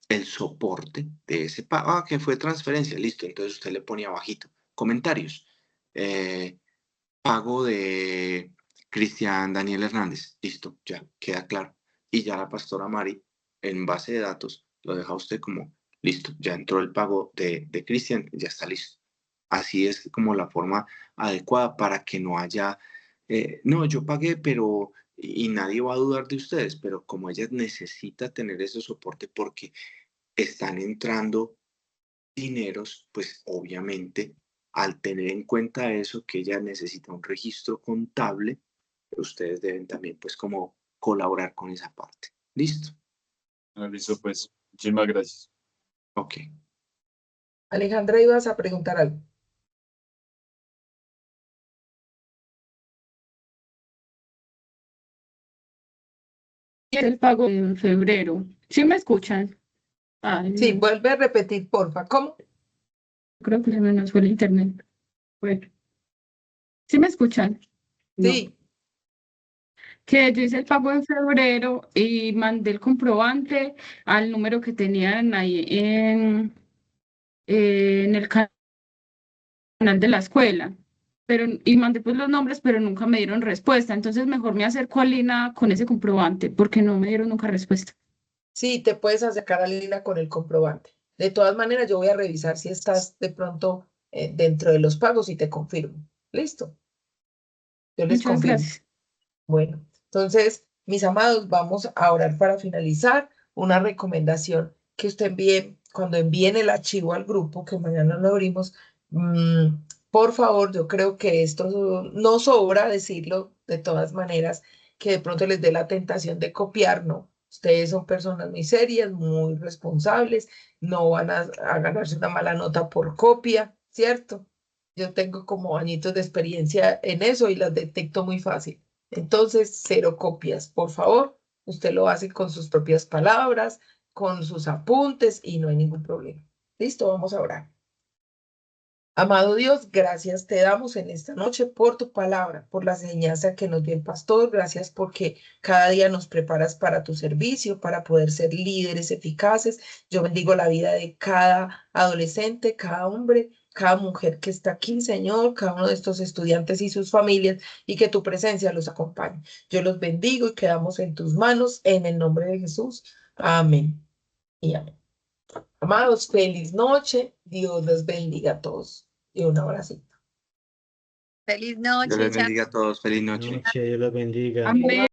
el soporte de ese pago. Ah, que fue transferencia, listo. Entonces usted le pone abajito comentarios. Eh, Pago de Cristian Daniel Hernández. Listo, ya queda claro. Y ya la pastora Mari, en base de datos, lo deja usted como listo. Ya entró el pago de Cristian, ya está listo. Así es como la forma adecuada para que no haya, no, yo pagué, pero, y nadie va a dudar de ustedes, pero como ella necesita tener ese soporte porque están entrando dineros, pues obviamente al tener en cuenta eso, que ella necesita un registro contable, ustedes deben también pues como colaborar con esa parte. ¿Listo? Listo, pues. Muchísimas gracias. Ok. Alejandra, ibas a preguntar algo. El pago en febrero. ¿Sí me escuchan? Ay, Sí, no, vuelve a repetir, porfa. ¿Cómo? creo que se me nos fue el internet. Bueno, ¿sí me escuchan? No. Sí, Que yo hice el pago en febrero y mandé el comprobante al número que tenían ahí en el canal de la escuela, y mandé pues los nombres, pero nunca me dieron respuesta. Entonces mejor me acerco a Lina con ese comprobante, porque no me dieron nunca respuesta. Sí, te puedes acercar a Lina con el comprobante. De todas maneras, yo voy a revisar si estás de pronto dentro de los pagos y te confirmo. ¿Listo? Yo les Muchas confirmo. gracias. Bueno, entonces, mis amados, vamos a orar para finalizar. Una recomendación que usted envíe, cuando envíen el archivo al grupo, que mañana lo abrimos, por favor, yo creo que esto no sobra decirlo de todas maneras, que de pronto les dé la tentación de copiar, ¿no? Ustedes son personas muy serias, muy responsables, no van a ganarse una mala nota por copia, ¿cierto? Yo tengo como añitos de experiencia en eso y las detecto muy fácil. Entonces, 0 copias, por favor. Usted lo hace con sus propias palabras, con sus apuntes y no hay ningún problema. Listo, vamos a orar. Amado Dios, gracias te damos en esta noche por tu palabra, por la enseñanza que nos dio el pastor. Gracias porque cada día nos preparas para tu servicio, para poder ser líderes eficaces. Yo bendigo la vida de cada adolescente, cada hombre, cada mujer que está aquí, Señor, cada uno de estos estudiantes y sus familias, y que tu presencia los acompañe. Yo los bendigo y quedamos en tus manos, en el nombre de Jesús. Amén y amén. Amados, feliz noche. Dios los bendiga a todos. Y un abracito. Feliz Dios noche, les chao. bendiga a todos. Feliz noche. Noche, Dios los bendiga. Amén.